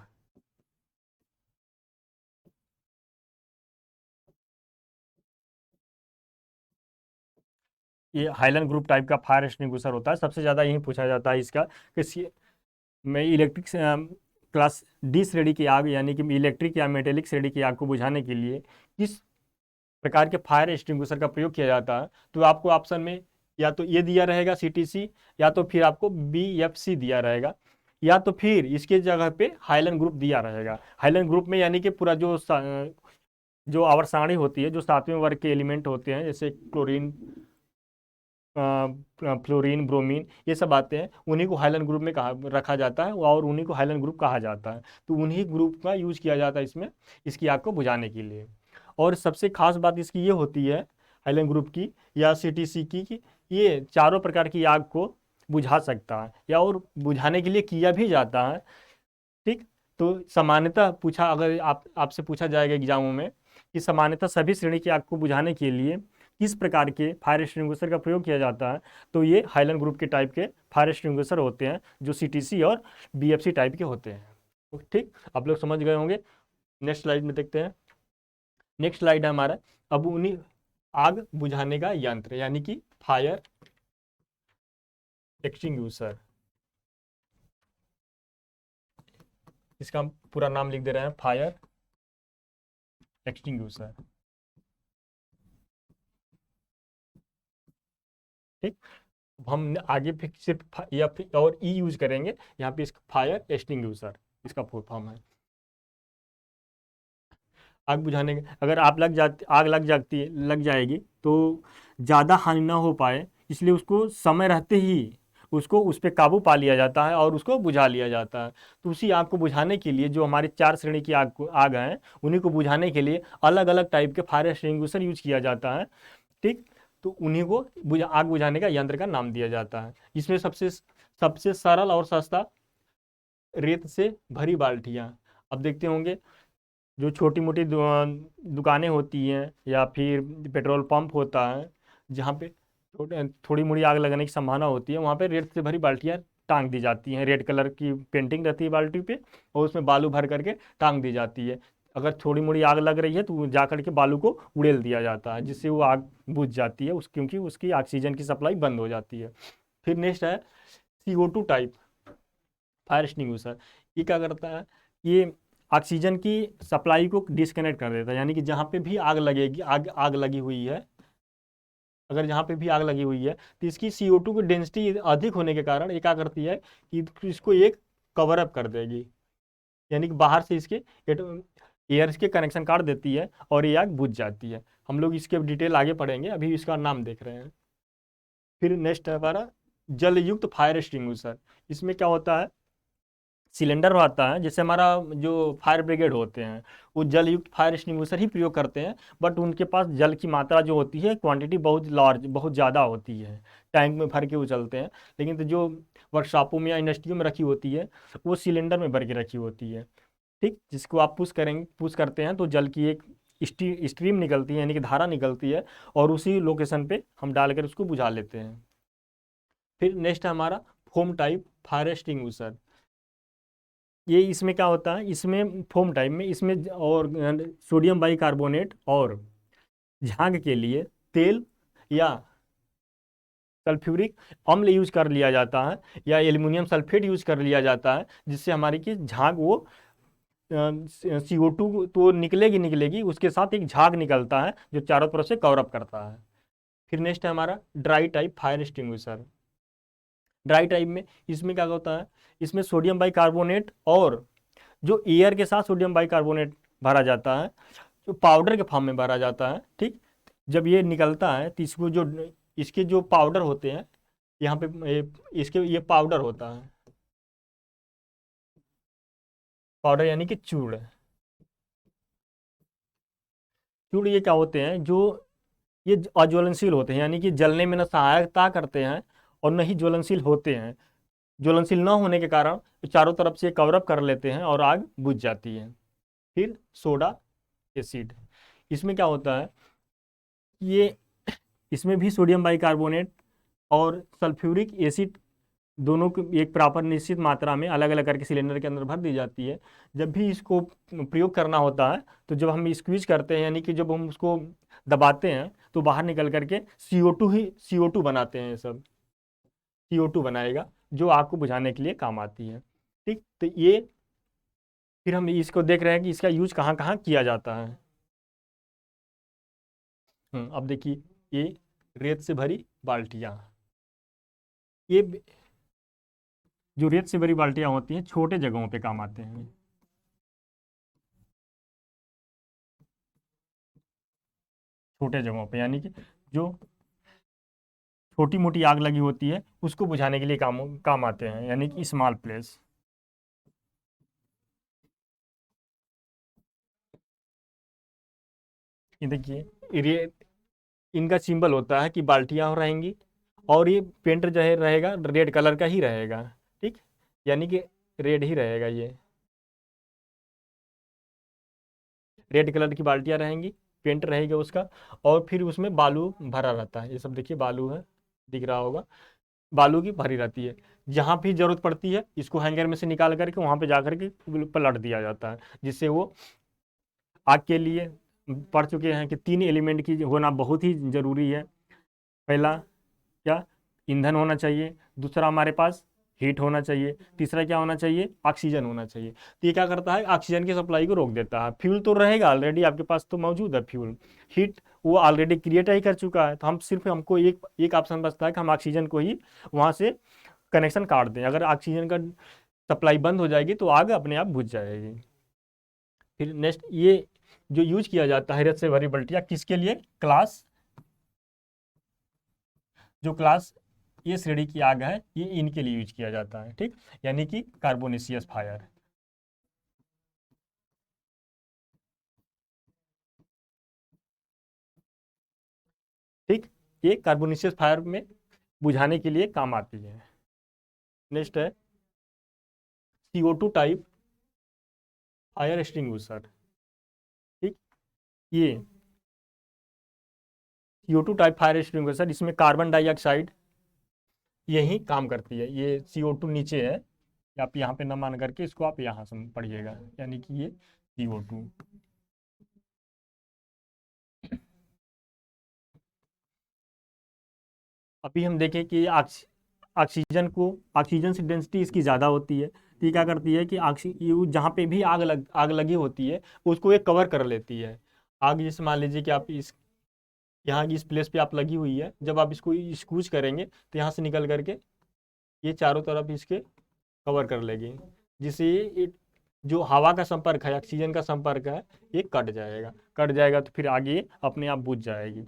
ये हाइलेन ग्रुप टाइप का फायर एक्सटिंग्विशर होता है। सबसे ज़्यादा यही पूछा जाता है इसका कि मैं इलेक्ट्रिक क्लास डी श्रेणी की आग यानी कि इलेक्ट्रिक या मेटेलिक श्रेणी की आग को बुझाने के लिए किस प्रकार के फायर एक्सटिंग्विशर का प्रयोग किया जाता है, तो आपको ऑप्शन में या तो ये दिया रहेगा CTC, या तो फिर आपको BFC दिया रहेगा, या तो फिर इसके जगह पे हाइलेन ग्रुप दिया रहेगा। हाइलेन ग्रुप में यानी कि पूरा जो आवर्त सारणी होती है, जो 7वें वर्ग के एलिमेंट होते हैं, जैसे क्लोरीन फ्लोरीन ब्रोमीन, ये सब आते हैं, उन्हीं को हाइलेन ग्रुप में कहा रखा जाता है और उन्हीं को हाइलेन ग्रुप कहा जाता है। तो उन्हीं ग्रुप का यूज किया जाता है इसमें, इसकी आग को बुझाने के लिए। और सबसे खास बात इसकी ये होती है हाइलेन ग्रुप की या CTC की, कि ये चारों प्रकार की आग को बुझा सकता है या और बुझाने के लिए किया भी जाता है। ठीक, तो सामान्यतः पूछा अगर आपसे पूछा जाएगा एग्जामों में कि सामान्यतः सभी श्रेणी की आग को बुझाने के लिए किस प्रकार के फायर एक्सटिंग्विशर का प्रयोग किया जाता है, तो ये हाइलेन ग्रुप के टाइप के फायर एक्सटिंग्विशर होते हैं, जो CTC और BFC टाइप के होते हैं। तो ठीक, आप लोग समझ गए होंगे। नेक्स्ट स्लाइड में देखते हैं। नेक्स्ट स्लाइड है हमारा अब उन्हीं आग बुझाने का यंत्र यानी कि फायर एक्सटिंग्विशर। इसका पूरा नाम लिख दे रहे हैं, फायर एक्सटिंग्विशर। ठीक, हम आगे फिर सिर्फ या फिर और ई यूज करेंगे यहाँ पे, इसका फायर एक्सटिंग्विशर इसका फुल फॉर्म है। आग बुझाने के अगर आग लग जाएगी तो ज़्यादा हानि ना हो पाए, इसलिए उसको समय रहते ही उसको उस पर काबू पा लिया जाता है और उसको बुझा लिया जाता है। तो उसी आग को बुझाने के लिए जो हमारे 4 श्रेणी की आग हैं, उन्हीं को बुझाने के लिए अलग अलग टाइप के फायर एक्सटिंग्विशर यूज किया जाता है। ठीक, तो उन्हीं को आग बुझाने का यंत्र का नाम दिया जाता है। इसमें सबसे सबसे सरल और सस्ता रेत से भरी बाल्टियाँ। अब देखते होंगे जो छोटी मोटी दुकानें होती हैं या फिर पेट्रोल पंप होता है, जहाँ पे थोड़ी मोड़ी आग लगने की संभावना होती है, वहाँ पे रेत से भरी बाल्टियाँ टांग दी जाती हैं। रेड कलर की पेंटिंग रहती है बाल्टी पे और उसमें बालू भर करके टांग दी जाती है। अगर थोड़ी मोड़ी आग लग रही है तो जा करके बालू को उड़ेल दिया जाता है, जिससे वो आग बुझ जाती है क्योंकि उसकी ऑक्सीजन की सप्लाई बंद हो जाती है। फिर नेक्स्ट है CO2 टाइप फायर एक्सटिंग्विशर। ये क्या करता है? ये ऑक्सीजन की सप्लाई को डिस्कनेक्ट कर देता है, यानी कि जहाँ पे भी आग लगेगी, आग लगी हुई है, अगर जहाँ पे भी आग लगी हुई है तो इसकी CO2 की डेंसिटी अधिक होने के कारण ये क्या करती है कि इसको एक कवर अप कर देगी, यानी कि बाहर से इसके एयर के कनेक्शन काट देती है और ये आग बुझ जाती है। हम लोग इसके डिटेल आगे पढ़ेंगे, अभी इसका नाम देख रहे हैं। फिर नेक्स्ट है हमारा जलयुक्त फायर एक्सटिंग्विशर। इसमें क्या होता है सिलेंडर आता है, जैसे हमारा जो फायर ब्रिगेड होते हैं वो जल युक्त फायर एक्सटिंग्विशर ही प्रयोग करते हैं, बट उनके पास जल की मात्रा जो होती है क्वांटिटी बहुत लार्ज, बहुत ज़्यादा होती है, टैंक में भर के वो चलते हैं। लेकिन तो जो वर्कशॉपों में या इंडस्ट्रियों में रखी होती है वो सिलेंडर में भर के रखी होती है। ठीक, जिसको आप पुश करते हैं तो जल की एक स्ट्रीम निकलती है, यानी कि धारा निकलती है, और उसी लोकेशन पे हम डालकर उसको बुझा लेते हैं। फिर नेक्स्ट है हमारा फोम टाइप फायर एक्सटिंग्विशर। ये इसमें क्या होता है, इसमें फोम टाइप में इसमें और सोडियम बाइकार्बोनेट और झाग के लिए तेल या सल्फ्यूरिक अम्ल यूज कर लिया जाता है, या एल्युमिनियम सल्फेट यूज कर लिया जाता है, जिससे हमारी की झाग वो CO2 तो निकलेगी निकलेगी, उसके साथ एक झाग निकलता है जो चारों तरफ से कवर अप करता है। फिर नेक्स्ट है हमारा dry type fire extinguisher. Dry type में इसमें क्या होता है, इसमें सोडियम बाइकार्बोनेट और जो एयर के साथ सोडियम बाइकार्बोनेट भरा जाता है, जो पाउडर के फॉर्म में भरा जाता है। ठीक, जब ये निकलता है तो इसको जो इसके जो पाउडर होते हैं यहाँ पे इसके ये पाउडर होता है, पाउडर यानी कि चूड़। चूड़ ये क्या होते हैं, जो ये अज्वलनशील होते हैं, यानी कि जलने में न सहायता करते हैं और न ही ज्वलनशील होते हैं। ज्वलनशील न होने के कारण चारों तरफ से कवरअप कर लेते हैं और आग बुझ जाती है। फिर सोडा एसिड, इसमें क्या होता है, ये इसमें भी सोडियम बाइकार्बोनेट और सल्फ्यूरिक एसिड दोनों को एक प्रॉपर निश्चित मात्रा में अलग अलग करके सिलेंडर के अंदर भर दी जाती है। जब भी इसको प्रयोग करना होता है तो जब हम स्क्वीज करते हैं, यानी कि जब हम उसको दबाते हैं तो बाहर निकल करके CO2 बनाते हैं, सब CO2 बनाएगा जो आग को बुझाने के लिए काम आती है। ठीक, तो ये फिर हम इसको देख रहे हैं कि इसका यूज कहाँ कहाँ किया जाता है। अब देखिए, ये रेत से भरी बाल्टियाँ, ये जो रेत से भरी बाल्टियाँ होती हैं छोटे जगहों पे काम आते हैं। छोटे जगहों पे यानी कि जो छोटी मोटी आग लगी होती है उसको बुझाने के लिए काम काम आते हैं, यानी कि स्मॉल प्लेस। ये देखिए, ये इनका सिंबल होता है कि बाल्टियाँ रहेंगी, और ये पेंट जो है रहेगा रेड कलर का ही रहेगा। ठीक, यानी कि रेड ही रहेगा, ये रेड कलर की बाल्टियाँ रहेंगी, पेंट रहेगा उसका, और फिर उसमें बालू भरा रहता है। ये सब देखिए बालू है, दिख रहा होगा, बालू की भरी रहती है। जहाँ भी जरूरत पड़ती है इसको हैंगर में से निकाल करके वहाँ पे जा करके पलट दिया जाता है, जिससे वो आग के लिए पढ़ चुके हैं कि 3 एलिमेंट की होना बहुत ही ज़रूरी है। पहला क्या, ईंधन होना चाहिए, दूसरा हमारे पास हीट होना चाहिए, तीसरा क्या होना चाहिए, ऑक्सीजन होना चाहिए। तो ये क्या करता है, ऑक्सीजन की सप्लाई को रोक देता है। फ्यूल तो रहेगा ऑलरेडी आपके पास, तो मौजूद है फ्यूल, हीट वो ऑलरेडी क्रिएट ही कर चुका है, तो हम सिर्फ हमको एक एक ऑप्शन बचता है कि हम ऑक्सीजन को ही वहाँ से कनेक्शन काट दें। अगर ऑक्सीजन का सप्लाई बंद हो जाएगी तो आग अपने आप बुझ जाएगी। फिर नेक्स्ट, ये जो यूज किया जाता है रेत से भरी बल्टियाँ किसके लिए, क्लास, जो क्लास ये श्रेणी की आग है ये इनके लिए यूज किया जाता है। ठीक, यानी कि कार्बोनेशियस फायर। ठीक, ये कार्बोनेशियस फायर में बुझाने के लिए काम आती है। नेक्स्ट है CO2 टाइप फायर एक्सटिंग्विशर। ठीक, ये CO2 टाइप फायर एक्सटिंग्विशर, इसमें कार्बन डाइऑक्साइड यही काम करती है। ये CO2 नीचे है, आप यहाँ पे न मान करके इसको आप यहाँ से पढ़िएगा, यानी कि ये CO2। अभी हम देखें कि ऑक्सीजन से डेंसिटी इसकी ज़्यादा होती है, तो ये क्या करती है कि जहाँ पे भी आग लगी होती है उसको ये कवर कर लेती है। आग जैसे मान लीजिए कि आप इस यहाँ की इस प्लेस पे आप लगी हुई है, जब आप इसको स्क्रूज करेंगे तो यहाँ से निकल करके ये चारों तरफ इसके कवर कर लेगी, जिससे ये जो हवा का संपर्क है, ऑक्सीजन का संपर्क है, ये कट जाएगा तो फिर आगे ये अपने आप बुझ जाएगी।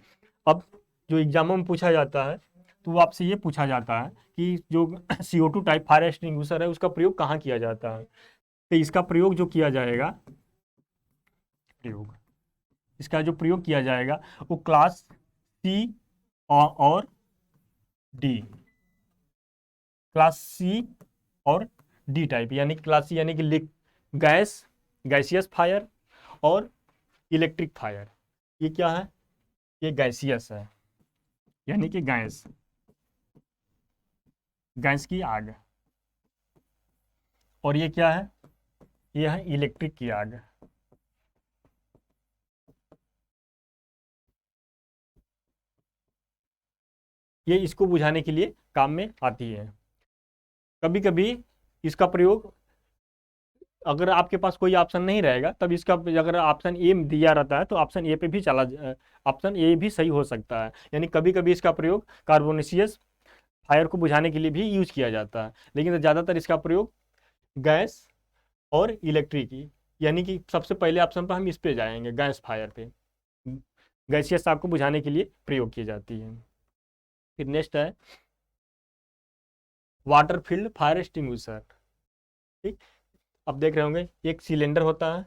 अब जो एग्जामों में पूछा जाता है तो आपसे ये पूछा जाता है कि जो CO2 टाइप फायर एक्सटिंग्विशर है उसका प्रयोग कहाँ किया जाता है। तो इसका प्रयोग जो किया जाएगा, प्रयोग इसका जो प्रयोग किया जाएगा वो क्लास सी और डी, क्लास सी और डी टाइप, यानी क्लास सी यानी कि गैसियस फायर और इलेक्ट्रिक फायर। ये क्या है, ये गैसियस है, यानी कि गैस की आग। और ये क्या है, ये है इलेक्ट्रिक की आग। ये इसको बुझाने के लिए काम में आती है। कभी कभी इसका प्रयोग, अगर आपके पास कोई ऑप्शन नहीं रहेगा तब इसका, अगर ऑप्शन ए दिया रहता है तो ऑप्शन ए पे भी ऑप्शन ए भी सही हो सकता है। यानी कभी कभी इसका प्रयोग कार्बोनेशियस फायर को बुझाने के लिए भी यूज किया जाता है, लेकिन ज़्यादातर इसका प्रयोग गैस और इलेक्ट्रिक, यानी कि सबसे पहले ऑप्शन पर हम इस पे जाएंगे, गैस फायर पे, गैसियस आग को बुझाने के लिए प्रयोग की जाती है। फिर नेक्स्ट है वाटर फील्ड फायर एक्सटिंग्विशर। ठीक, अब देख रहे होंगे एक सिलेंडर होता है,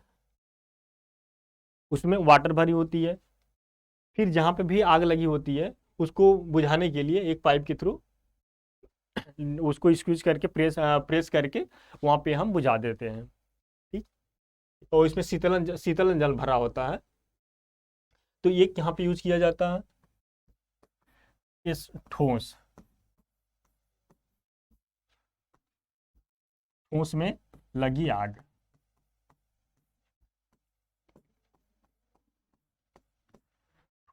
उसमें वाटर भरी होती है, फिर जहाँ पे भी आग लगी होती है उसको बुझाने के लिए एक पाइप के थ्रू उसको स्क्वीज करके प्रेस करके वहाँ पे हम बुझा देते हैं। ठीक, और इसमें शीतलन जल भरा होता है, तो ये यहाँ पे यूज किया जाता है। इस ठोस में लगी आग,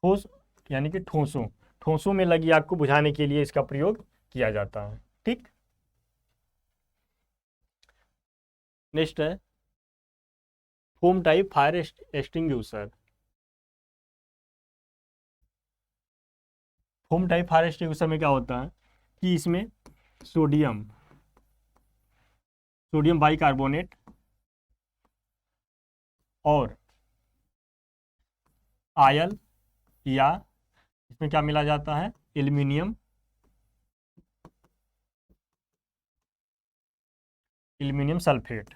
ठोस यानी कि ठोसों में लगी आग को बुझाने के लिए इसका प्रयोग किया जाता है। ठीक, नेक्स्ट है foam type fire extinguisher. Foam type fire extinguisher में क्या होता है कि इसमें सोडियम सोडियम बाइकार्बोनेट और आयल, या इसमें क्या मिला जाता है, एल्यूमिनियम सल्फेट।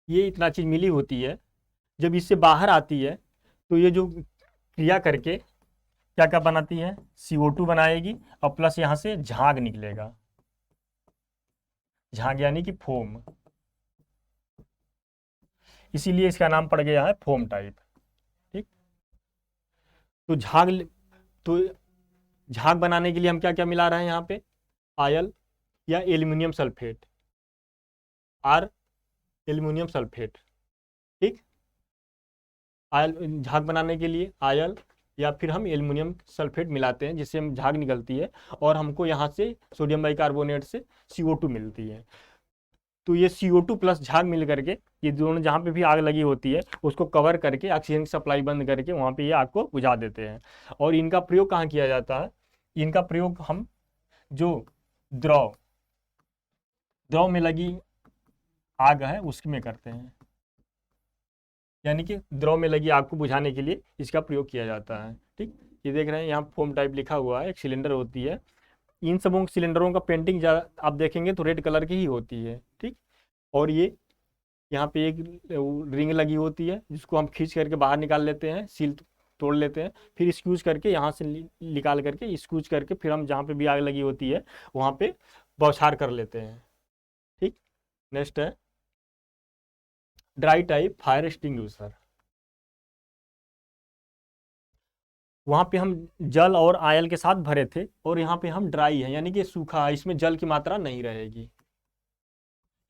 ये इतना चीज मिली होती है, जब इससे बाहर आती है तो ये जो क्रिया करके क्या क्या बनाती है, CO2 बनाएगी और प्लस यहाँ से झाग निकलेगा, झाग यानी कि फोम, इसीलिए इसका नाम पड़ गया है फोम टाइप। ठीक, तो तो झाग बनाने के लिए हम क्या क्या मिला रहे हैं यहाँ पे, आयल या aluminium sulphate, or aluminium sulphate. ठीक, आयल झाग बनाने के लिए आयल या फिर हम एल्यूमिनियम सल्फेट मिलाते हैं जिससे हम झाग निकलती है और हमको यहाँ से सोडियम बाइकार्बोनेट से CO2 मिलती है। तो ये CO2 प्लस झाग मिल करके ये दोनों जहाँ पे भी आग लगी होती है उसको कवर करके ऑक्सीजन की सप्लाई बंद करके वहाँ पे ये आग को बुझा देते हैं। और इनका प्रयोग कहाँ किया जाता है, इनका प्रयोग हम जो द्रव द्रव में लगी आग है उसमें करते हैं, यानी कि द्रव में लगी आग को बुझाने के लिए इसका प्रयोग किया जाता है। ठीक, ये देख रहे हैं यहाँ फोम टाइप लिखा हुआ है, एक सिलेंडर होती है, इन सबों सिलेंडरों का पेंटिंग ज़्यादा आप देखेंगे तो रेड कलर की ही होती है। ठीक, और ये यहाँ पे एक रिंग लगी होती है जिसको हम खींच करके बाहर निकाल लेते हैं, सील तोड़ लेते हैं, फिर स्क्यूज करके यहाँ से निकाल करके स्क्यूज करके फिर हम जहाँ पे भी आग लगी होती है वहाँ पे बौछार कर लेते हैं। ठीक, नेक्स्ट है ड्राई टाइप फायर एक्सटिंग्विशर। वहाँ पे हम जल और आयल के साथ भरे थे और यहाँ पे हम ड्राई है यानी कि सूखा है, इसमें जल की मात्रा नहीं रहेगी,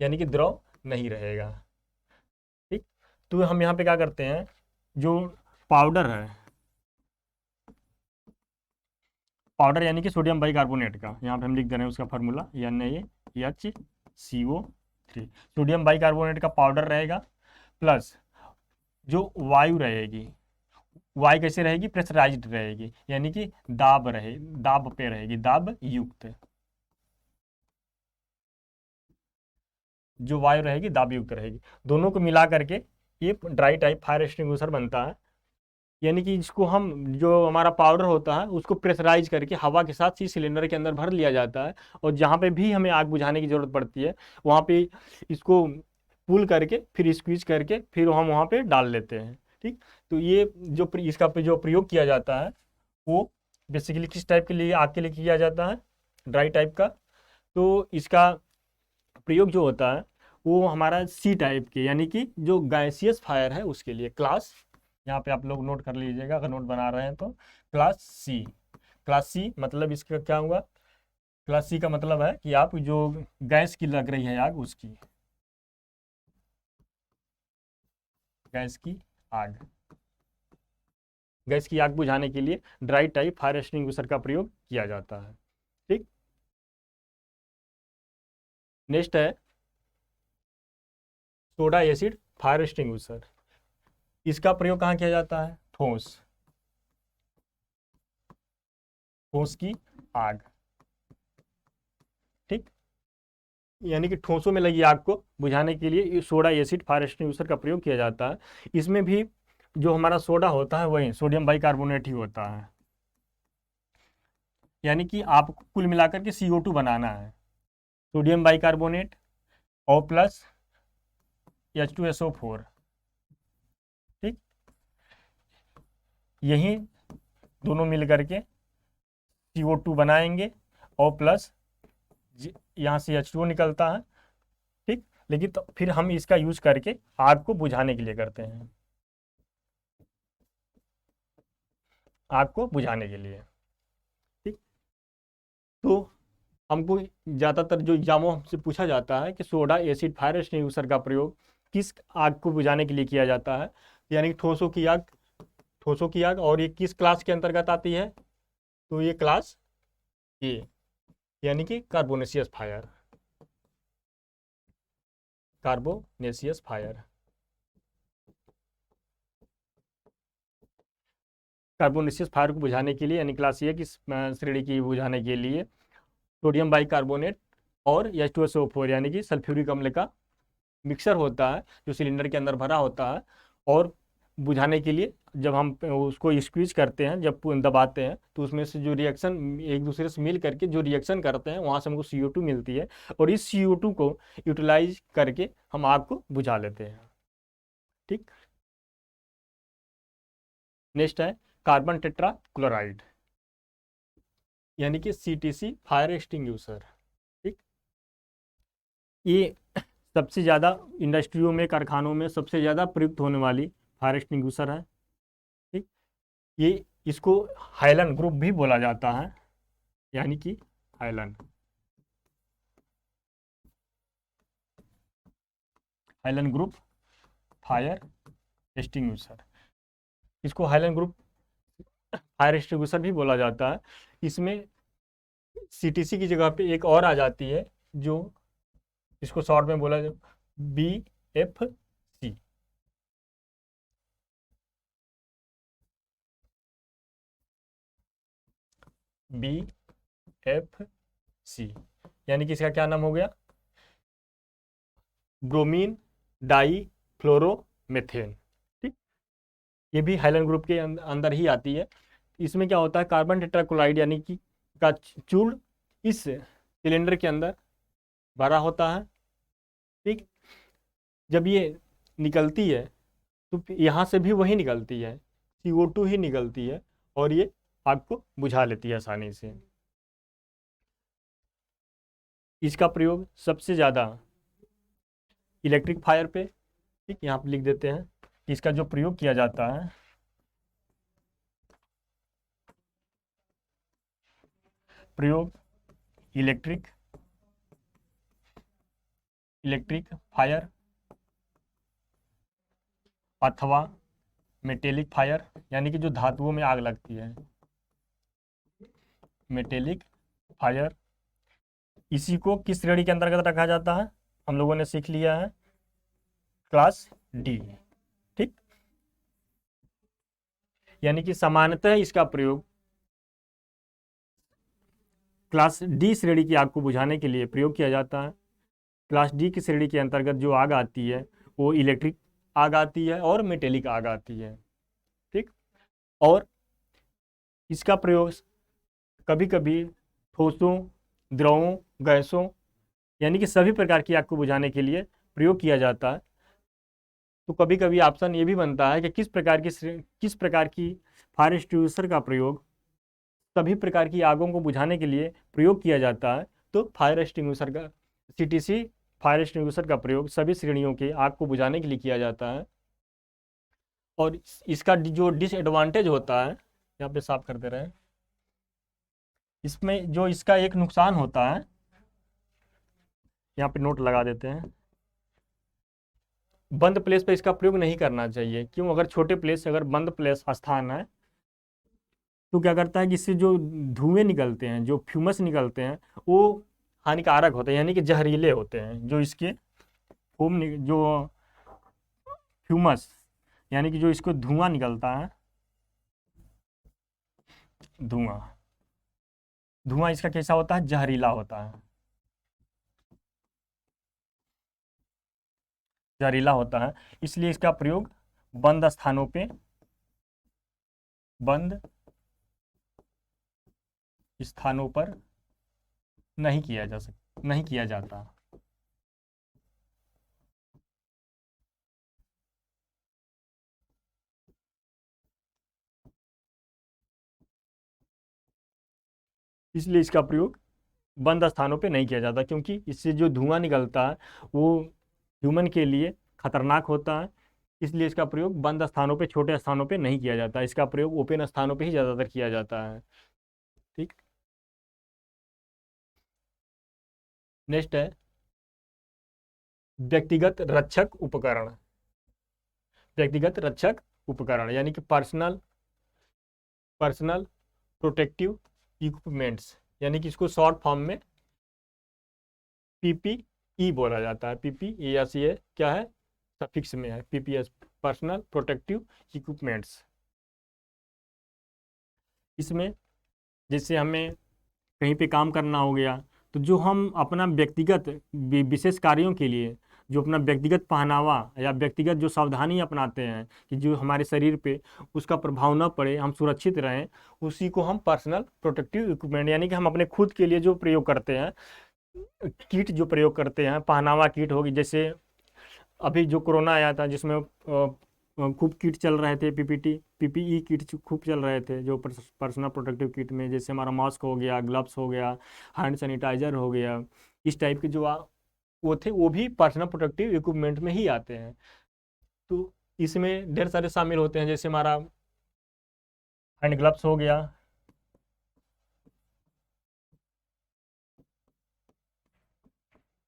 यानी कि द्रव नहीं रहेगा। ठीक, तो हम यहाँ पे क्या करते हैं, जो पाउडर है, पाउडर यानी कि सोडियम बाइकार्बोनेट का, यहाँ पे हम लिख दे रहे हैं उसका फार्मूला NaHCO3, सोडियम बाइकार्बोनेट का पाउडर रहेगा, प्लस जो वायु रहेगी, वायु कैसे रहेगी, प्रेशराइज्ड रहेगी, यानी कि दाब पे रहेगी, दाब युक्त, जो वायु रहेगी दाब युक्त रहेगी, दोनों को मिला करके ये ड्राई टाइप फायर एक्सटिंग्विशर बनता है। यानी कि इसको हम जो हमारा पाउडर होता है उसको प्रेशराइज करके हवा के साथ ही सिलेंडर के अंदर भर लिया जाता है, और जहाँ पे भी हमें आग बुझाने की ज़रूरत पड़ती है वहाँ पे इसको पुल करके फिर स्क्वीज करके फिर हम वहाँ पे डाल लेते हैं। ठीक, तो ये जो इसका जो प्रयोग किया जाता है वो बेसिकली किस टाइप के लिए, आग के लिए किया जाता है, ड्राई टाइप का। तो इसका प्रयोग जो होता है वो हमारा सी टाइप के, यानी कि जो गैसियस फायर है उसके लिए। क्लास, यहाँ पे आप लोग नोट कर लीजिएगा अगर नोट बना रहे हैं तो, क्लास सी। क्लास सी मतलब इसका क्या हुआ, क्लास सी का मतलब है कि आप जो गैस की लग रही है आग उसकी, गैस की आग, गैस की आग बुझाने के लिए ड्राई टाइप फायर एक्सटिंग्विशर का प्रयोग किया जाता है। ठीक, नेक्स्ट है सोडा एसिड फायर एक्सटिंग्विशर। इसका प्रयोग कहाँ किया जाता है, ठोस, ठोस की आग। ठीक, यानी कि ठोसों में लगी आग को बुझाने के लिए सोडा एसिड फायर एक्सटिंग्विशर का प्रयोग किया जाता है। इसमें भी जो हमारा सोडा होता है वही सोडियम बाइकार्बोनेट ही होता है। यानी कि आपको कुल मिलाकर के CO2 बनाना है, सोडियम बाइकार्बोनेट और प्लस H2SO4। ठीक, यही दोनों मिल करके CO2 बनाएंगे और प्लस यहाँ से H2O निकलता है। ठीक, लेकिन तो फिर हम इसका यूज करके आग को बुझाने के लिए करते हैं, आग को बुझाने के लिए। ठीक, तो हमको ज़्यादातर जो एग्जामों से पूछा जाता है कि सोडा एसिड फायर एक्सटिंग्विशर का प्रयोग किस आग को बुझाने के लिए किया जाता है, यानी कि ठोसों की आग, ठोसों की आग, और ये किस क्लास के अंतर्गत आती है, तो ये क्लास ए, यानी कि carbonaceous fire, carbonaceous fire. Carbonaceous fire को बुझाने के लिए, यानी क्लास ए की श्रेणी की बुझाने के लिए सोडियम बाइकार्बोनेट और H2SO4 यानी कि सल्फ्यूरिक अम्ल का मिक्सर होता है जो सिलेंडर के अंदर भरा होता है, और बुझाने के लिए जब हम उसको स्क्वीज करते हैं, जब दबाते हैं तो उसमें से जो रिएक्शन एक दूसरे से मिल करके जो रिएक्शन करते हैं वहाँ से हमको CO2 मिलती है, और इस CO2 को यूटिलाइज करके हम आग को बुझा लेते हैं। ठीक, नेक्स्ट है कार्बन टेट्रा क्लोराइड, यानी कि CTC फायर एक्सटिंग्विशर। ठीक, ये सबसे ज़्यादा इंडस्ट्रियों में, कारखानों में सबसे ज़्यादा प्रयुक्त होने वाली फायर एक्सटिंग्विशर है। ठीक, ये इसको हाइलन ग्रुप भी बोला जाता है, यानी कि हाइलन, हाइलन ग्रुप फायर एक्सटिंग्विशर, इसको हाइलन ग्रुप फायर एक्सटिंग्विशर भी बोला जाता है। इसमें CTC की जगह पे एक और आ जाती है जो इसको शॉर्ट में बोला जाए BFC, BFC, यानी कि इसका क्या नाम हो गया, ब्रोमीन डाई फ्लोरोमेथेन। ठीक, ये भी हाइलन ग्रुप के अंदर ही आती है। इसमें क्या होता है, कार्बन टेट्राक्लोराइड यानी कि का चूर्ण इस सिलेंडर के अंदर भरा होता है। ठीक, जब ये निकलती है तो यहाँ से भी वही निकलती है, CO2 ही निकलती है, और ये आग को बुझा लेती है आसानी से। इसका प्रयोग सबसे ज़्यादा इलेक्ट्रिक फायर पे, ठीक, यहाँ पे लिख देते हैं, इसका जो प्रयोग किया जाता है, प्रयोग इलेक्ट्रिक, इलेक्ट्रिक फायर अथवा मेटेलिक फायर, यानी कि जो धातुओं में आग लगती है, मेटेलिक फायर। इसी को किस श्रेणी के अंतर्गत रखा जाता है, हम लोगों ने सीख लिया है, क्लास डी। ठीक, यानी कि सामान्यतः इसका प्रयोग क्लास डी श्रेणी की आग को बुझाने के लिए प्रयोग किया जाता है। क्लास डी की श्रेणी के अंतर्गत जो आग आती है वो इलेक्ट्रिक आग आती है और मेटेलिक आग आती है। ठीक, और इसका प्रयोग कभी कभी ठोसों, द्रवों, गैसों यानी कि सभी प्रकार की आग को बुझाने के लिए प्रयोग किया जाता है। तो कभी कभी ऑप्शन ये भी बनता है कि किस प्रकार की फायर एक्सटिंग्विशर का प्रयोग सभी प्रकार की आगों को बुझाने के लिए प्रयोग किया जाता है। तो फायर एक्सटिंग्विशर का सीटीसी फायर एक्सटिंग्विशर का प्रयोग सभी श्रेणियों की आग को बुझाने के लिए किया जाता है। और इसका जो डिसएडवांटेज होता है, यहाँ पे साफ कर दे रहे हैं, इसमें जो इसका एक नुकसान होता है, यहाँ पे नोट लगा देते हैं, बंद प्लेस पे इसका प्रयोग नहीं करना चाहिए। क्यों? अगर छोटे प्लेस, अगर बंद प्लेस स्थान है तो क्या करता है कि इससे जो धुएं निकलते हैं, जो फ्यूमस निकलते हैं, वो हानिकारक होते हैं यानी कि जहरीले होते हैं। जो इसके जो फ्यूमस यानी कि जो इसको धुआं निकलता है, धुआं धुआं इसका कैसा होता है? जहरीला होता है, जहरीला होता है। इसलिए इसका प्रयोग बंद स्थानों पे, बंद स्थानों पर नहीं किया जाता। इसलिए इसका प्रयोग बंद स्थानों पे नहीं किया जाता, क्योंकि इससे जो धुआं निकलता है वो ह्यूमन के लिए खतरनाक होता है। इसलिए इसका प्रयोग बंद स्थानों पे, छोटे स्थानों पे नहीं किया जाता। इसका प्रयोग ओपन स्थानों पे ही ज़्यादातर किया जाता है। ठीक, नेक्स्ट है व्यक्तिगत रक्षक उपकरण। व्यक्तिगत रक्षक उपकरण यानी कि पर्सनल प्रोटेक्टिव इक्विपमेंट्स, यानी कि इसको शॉर्ट फॉर्म में पीपीई बोला जाता है। पीपीई या सी क्या है? सफिक्स में है पीपीएस, पर्सनल प्रोटेक्टिव इक्विपमेंट्स। इसमें जैसे हमें कहीं पे काम करना हो गया, तो जो हम अपना व्यक्तिगत विशेष कार्यों के लिए जो अपना व्यक्तिगत पहनावा या व्यक्तिगत जो सावधानी अपनाते हैं कि जो हमारे शरीर पे उसका प्रभाव ना पड़े, हम सुरक्षित रहें, उसी को हम पर्सनल प्रोटेक्टिव इक्विपमेंट यानी कि हम अपने खुद के लिए जो प्रयोग करते हैं, किट जो प्रयोग करते हैं, पहनावा किट होगी। जैसे अभी जो कोरोना आया था जिसमें खूब किट चल रहे थे, पीपीई किट खूब चल रहे थे, जो पर्सनल प्रोटेक्टिव किट में जैसे हमारा मास्क हो गया, ग्लव्स हो गया, हैंड सैनिटाइजर हो गया, इस टाइप के जो वो थे, वो भी पर्सनल प्रोटेक्टिव इक्विपमेंट में ही आते हैं। तो इसमें ढेर सारे शामिल होते हैं, जैसे हमारा हैंड ग्लव्स हो गया,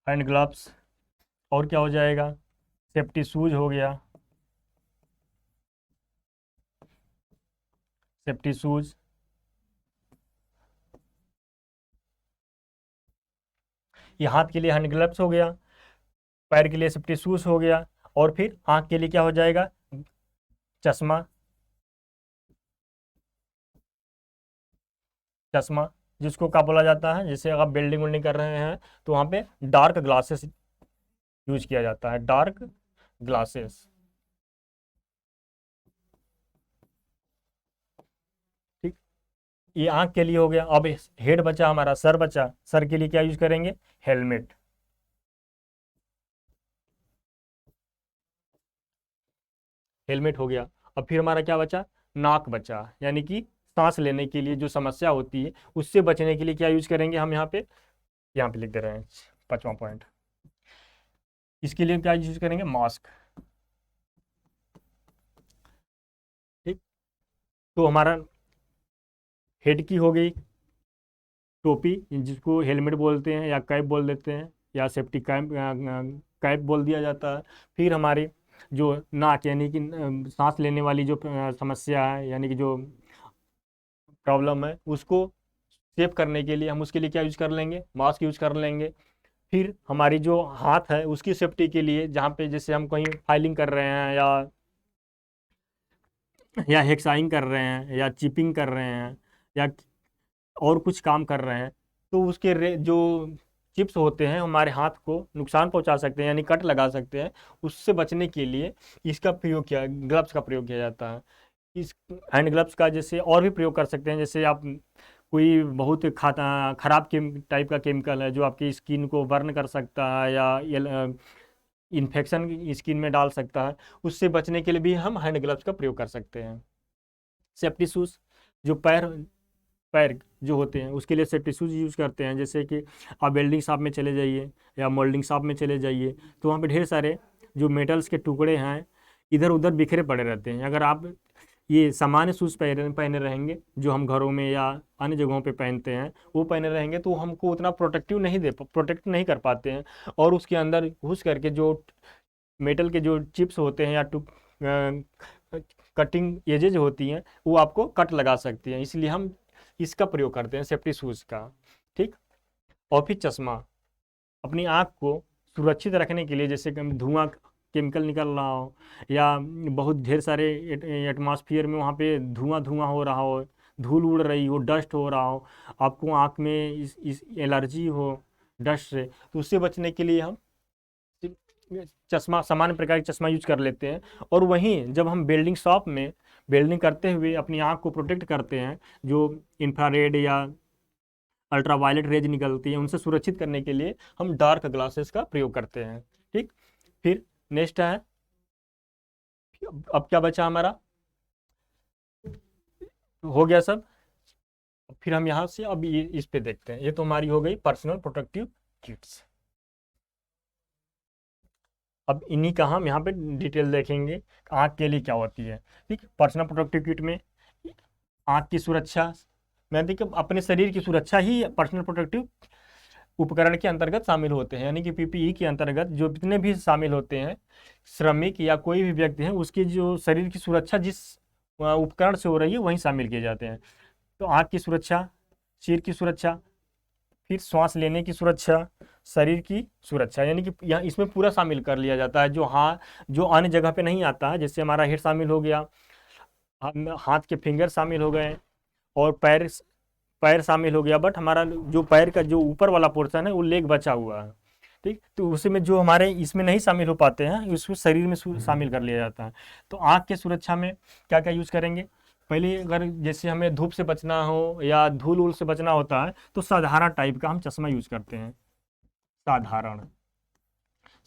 हैंड ग्लव्स, और क्या हो जाएगा? सेफ्टी शूज हो गया, सेफ्टी शूज, ये हाथ के लिए हैंड ग्लव्स हो गया, पैर के लिए सेफ्टी शूज हो गया, और फिर आंख के लिए क्या हो जाएगा? चश्मा, चश्मा जिसको क्या बोला जाता है, जैसे अगर बिल्डिंग विल्डिंग कर रहे हैं तो वहाँ पे डार्क ग्लासेस यूज किया जाता है, डार्क ग्लासेस। ठीक, ये आंख के लिए हो गया। अब हेड बचा हमारा, सर बचा, सर के लिए क्या यूज करेंगे? हेलमेट। हेलमेट हो गया। अब फिर हमारा क्या बचा? नाक बचा, यानी कि सांस लेने के लिए जो समस्या होती है उससे बचने के लिए क्या यूज करेंगे हम? यहाँ पे लिख दे रहे हैं 5वां पॉइंट। इसके लिए क्या यूज करेंगे? मास्क। ठीक, तो हमारा हेड की हो गई, टोपी जिसको हेलमेट बोलते हैं या कैप बोल देते हैं, या सेफ्टी कैप, कैप बोल दिया जाता है। फिर हमारी जो नाक यानी कि सांस लेने वाली जो समस्या है यानी कि जो प्रॉब्लम है, उसको सेव करने के लिए हम उसके लिए क्या यूज कर लेंगे? मास्क यूज कर लेंगे। फिर हमारी जो हाथ है उसकी सेफ्टी के लिए, जहाँ पे जैसे हम कहीं फाइलिंग कर रहे हैं या हेक्साइंग कर रहे हैं या चिपिंग कर रहे हैं या और कुछ काम कर रहे हैं, तो उसके जो चिप्स होते हैं हमारे हाथ को नुकसान पहुंचा सकते हैं, यानी कट लगा सकते हैं। उससे बचने के लिए इसका प्रयोग किया, ग्लव्स का प्रयोग किया जाता है। इस हैंड ग्लव्स का जैसे और भी प्रयोग कर सकते हैं। जैसे आप कोई बहुत खराब टाइप का केमिकल है जो आपकी स्किन को बर्न कर सकता है या इन्फेक्शन स्किन में डाल सकता है, उससे बचने के लिए भी हम हैंड ग्लव्स का प्रयोग कर सकते हैं। सेफ्टी शूज़, जो पैर पैर जो होते हैं उसके लिए सेफ्टी शूज़ यूज़ करते हैं। जैसे कि आप वेल्डिंग शॉप में चले जाइए या मोल्डिंग शॉप में चले जाइए, तो वहाँ पे ढेर सारे जो मेटल्स के टुकड़े हैं इधर उधर बिखरे पड़े रहते हैं। अगर आप ये सामान्य शूज़ पहने पहने रहेंगे जो हम घरों में या अन्य जगहों पे पहनते हैं, वो पहने रहेंगे तो हमको उतना प्रोटेक्ट नहीं कर पाते हैं, और उसके अंदर घुस करके जो मेटल के जो चिप्स होते हैं या कटिंग एजेज होती हैं वो आपको कट लगा सकती हैं। इसलिए हम इसका प्रयोग करते हैं, सेफ्टी शूज़ का। ठीक। और फिर चश्मा, अपनी आँख को सुरक्षित रखने के लिए, जैसे कि धुआं केमिकल निकल रहा हो या बहुत ढेर सारे एटमॉस्फेयर में वहाँ पे धुआं धुआं हो रहा हो, धूल उड़ रही हो, डस्ट हो रहा हो, आपको आँख में इस एलर्जी हो डस्ट से, तो उससे बचने के लिए हम चश्मा, सामान्य प्रकार के चश्मा यूज कर लेते हैं। और वहीं जब हम वेल्डिंग शॉप में वेल्डिंग करते हुए अपनी आँख को प्रोटेक्ट करते हैं, जो इंफ्रारेड या अल्ट्रावायलेट रेज निकलती है उनसे सुरक्षित करने के लिए हम डार्क ग्लासेस का प्रयोग करते हैं। ठीक। फिर नेक्स्ट है, अब क्या बचा हमारा, हो गया सब। फिर हम यहाँ से अब ये इस पे देखते हैं। ये तो हमारी हो गई पर्सनल प्रोटेक्टिव किट्स। अब इन्हीं का हम यहाँ पे डिटेल देखेंगे आँख के लिए क्या होती है। ठीक। पर्सनल प्रोटेक्टिव किट में आँख की सुरक्षा, मैं देखिए अपने शरीर की सुरक्षा ही पर्सनल प्रोटेक्टिव उपकरण के अंतर्गत शामिल होते हैं। यानी कि पीपीई के अंतर्गत जो जितने भी शामिल होते हैं, श्रमिक या कोई भी व्यक्ति है, उसकी जो शरीर की सुरक्षा जिस उपकरण से हो रही है वहीं शामिल किए जाते हैं। तो आँख की सुरक्षा, सिर की सुरक्षा, फिर श्वास लेने की सुरक्षा, शरीर की सुरक्षा, यानी कि यहाँ इसमें पूरा शामिल कर लिया जाता है। जो अन्य जगह पे नहीं आता है, जैसे हमारा हेड शामिल हो गया, हाथ के फिंगर शामिल हो गए, और पैर पैर शामिल हो गया, बट हमारा जो पैर का जो ऊपर वाला पोर्शन है वो लेग बचा हुआ है। ठीक। तो उसमें जो हमारे इसमें नहीं शामिल हो पाते हैं उसको शरीर में शामिल कर लिया जाता है। तो आँख के सुरक्षा में क्या क्या यूज़ करेंगे, पहले अगर जैसे हमें धूप से बचना हो या धूल उल से बचना होता है तो साधारण टाइप का हम चश्मा यूज़ करते हैं।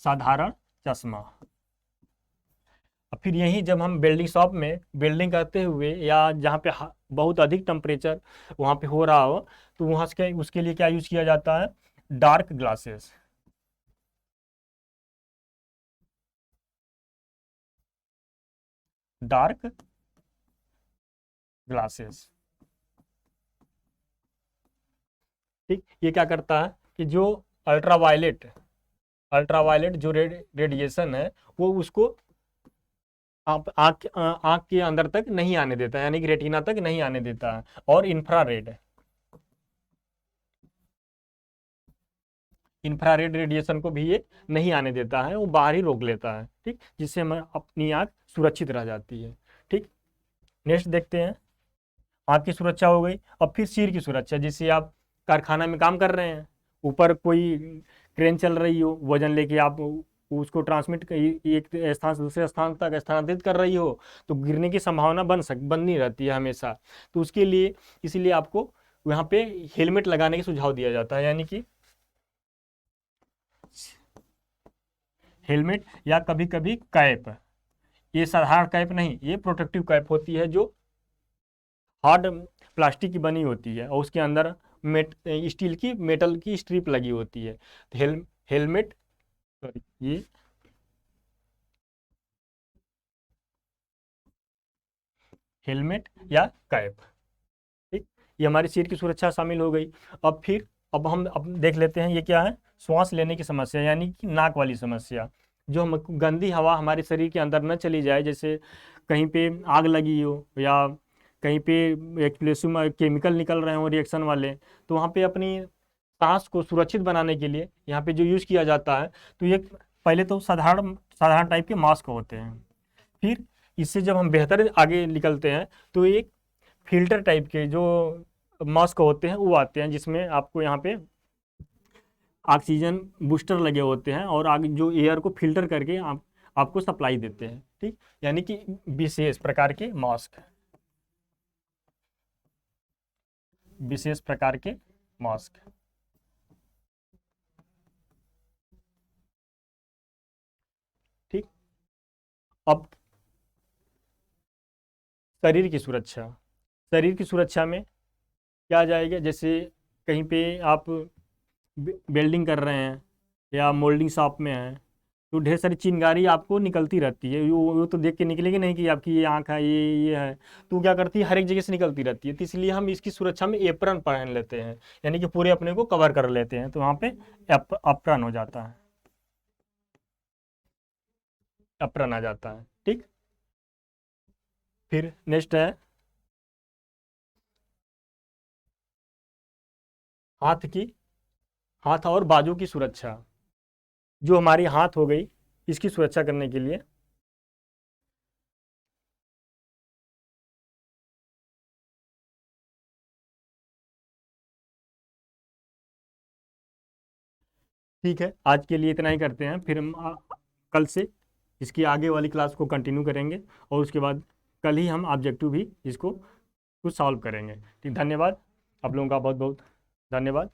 साधारण चश्मा। और फिर यही जब हम वेल्डिंग शॉप में वेल्डिंग करते हुए या जहाँ पे बहुत अधिक टेम्परेचर वहाँ पे हो रहा हो, तो वहाँ से उसके लिए क्या यूज़ किया जाता है, डार्क ग्लासेस। Dark glasses. ठीक। ये क्या करता है कि जो अल्ट्रावायलेट जो रेडिएशन है वो उसको आप आँख के अंदर तक नहीं आने देता है, यानी कि रेटिना तक नहीं आने देता है। और इंफ्रारेड रेडिएशन को भी ये नहीं आने देता है, वो बाहर ही रोक लेता है। ठीक। जिससे हमें अपनी आँख सुरक्षित रह जाती है। ठीक। नेक्स्ट देखते हैं, आँख की सुरक्षा हो गई। अब फिर सिर की सुरक्षा, जैसे आप कारखाना में काम कर रहे हैं, ऊपर कोई क्रेन चल रही हो, वजन लेके आप उसको ट्रांसमिट एक स्थान से दूसरे स्थान तक स्थानांतरित कर रही हो, तो गिरने की संभावना बनी रहती है हमेशा। तो उसके लिए इसीलिए आपको यहाँ पे हेलमेट लगाने का सुझाव दिया जाता है, यानी कि हेलमेट या कभी कभी कैप। ये साधारण कैप नहीं, ये प्रोटेक्टिव कैप होती है जो हार्ड प्लास्टिक की बनी होती है और उसके अंदर स्टील की मेटल की स्ट्रिप लगी होती है। तो हेलमेट, सॉरी, ये हेलमेट या कैप। ठीक। ये हमारी सिर की सुरक्षा शामिल हो गई। अब हम देख लेते हैं ये क्या है, श्वास लेने की समस्या, यानी कि नाक वाली समस्या। जो हम गंदी हवा हमारे शरीर के अंदर न चली जाए, जैसे कहीं पे आग लगी हो या कहीं पे एक्सप्लोसिव केमिकल निकल रहे हो रिएक्शन वाले, तो वहाँ पे अपनी सांस को सुरक्षित बनाने के लिए यहाँ पे जो यूज़ किया जाता है, तो ये पहले तो साधारण साधारण टाइप के मास्क होते हैं। फिर इससे जब हम बेहतर आगे निकलते हैं तो एक फिल्टर टाइप के जो मास्क होते हैं वो आते हैं, जिसमें आपको यहाँ पे ऑक्सीजन बूस्टर लगे होते हैं और आगे जो एयर को फिल्टर करके आपको सप्लाई देते हैं। ठीक। यानी कि विशेष प्रकार के मास्क। विशेष प्रकार के मास्क। ठीक, अब शरीर की सुरक्षा। शरीर की सुरक्षा में क्या आ जाएगा, जैसे कहीं पे आप वेल्डिंग कर रहे हैं या मोल्डिंग शॉप में हैं, तो ढेर सारी चिंगारी आपको निकलती रहती है। वो तो देख के निकलेगी नहीं कि आपकी ये आँख है, ये है। तो क्या करती है, हर एक जगह से निकलती रहती है। तो इसलिए हम इसकी सुरक्षा में एप्रन पहन लेते हैं, यानी कि पूरे अपने को कवर कर लेते हैं। तो वहाँ पे अप्रन हो जाता है, अप्रन आ जाता है। ठीक, फिर नेक्स्ट है हाथ की, हाथ और बाजू की सुरक्षा। जो हमारी हाथ हो गई, इसकी सुरक्षा करने के लिए ठीक है, आज के लिए इतना ही करते हैं। फिर हम कल से इसकी आगे वाली क्लास को कंटिन्यू करेंगे, और उसके बाद कल ही हम ऑब्जेक्टिव भी इसको कुछ सॉल्व करेंगे। ठीक, धन्यवाद। आप लोगों का बहुत बहुत धन्यवाद।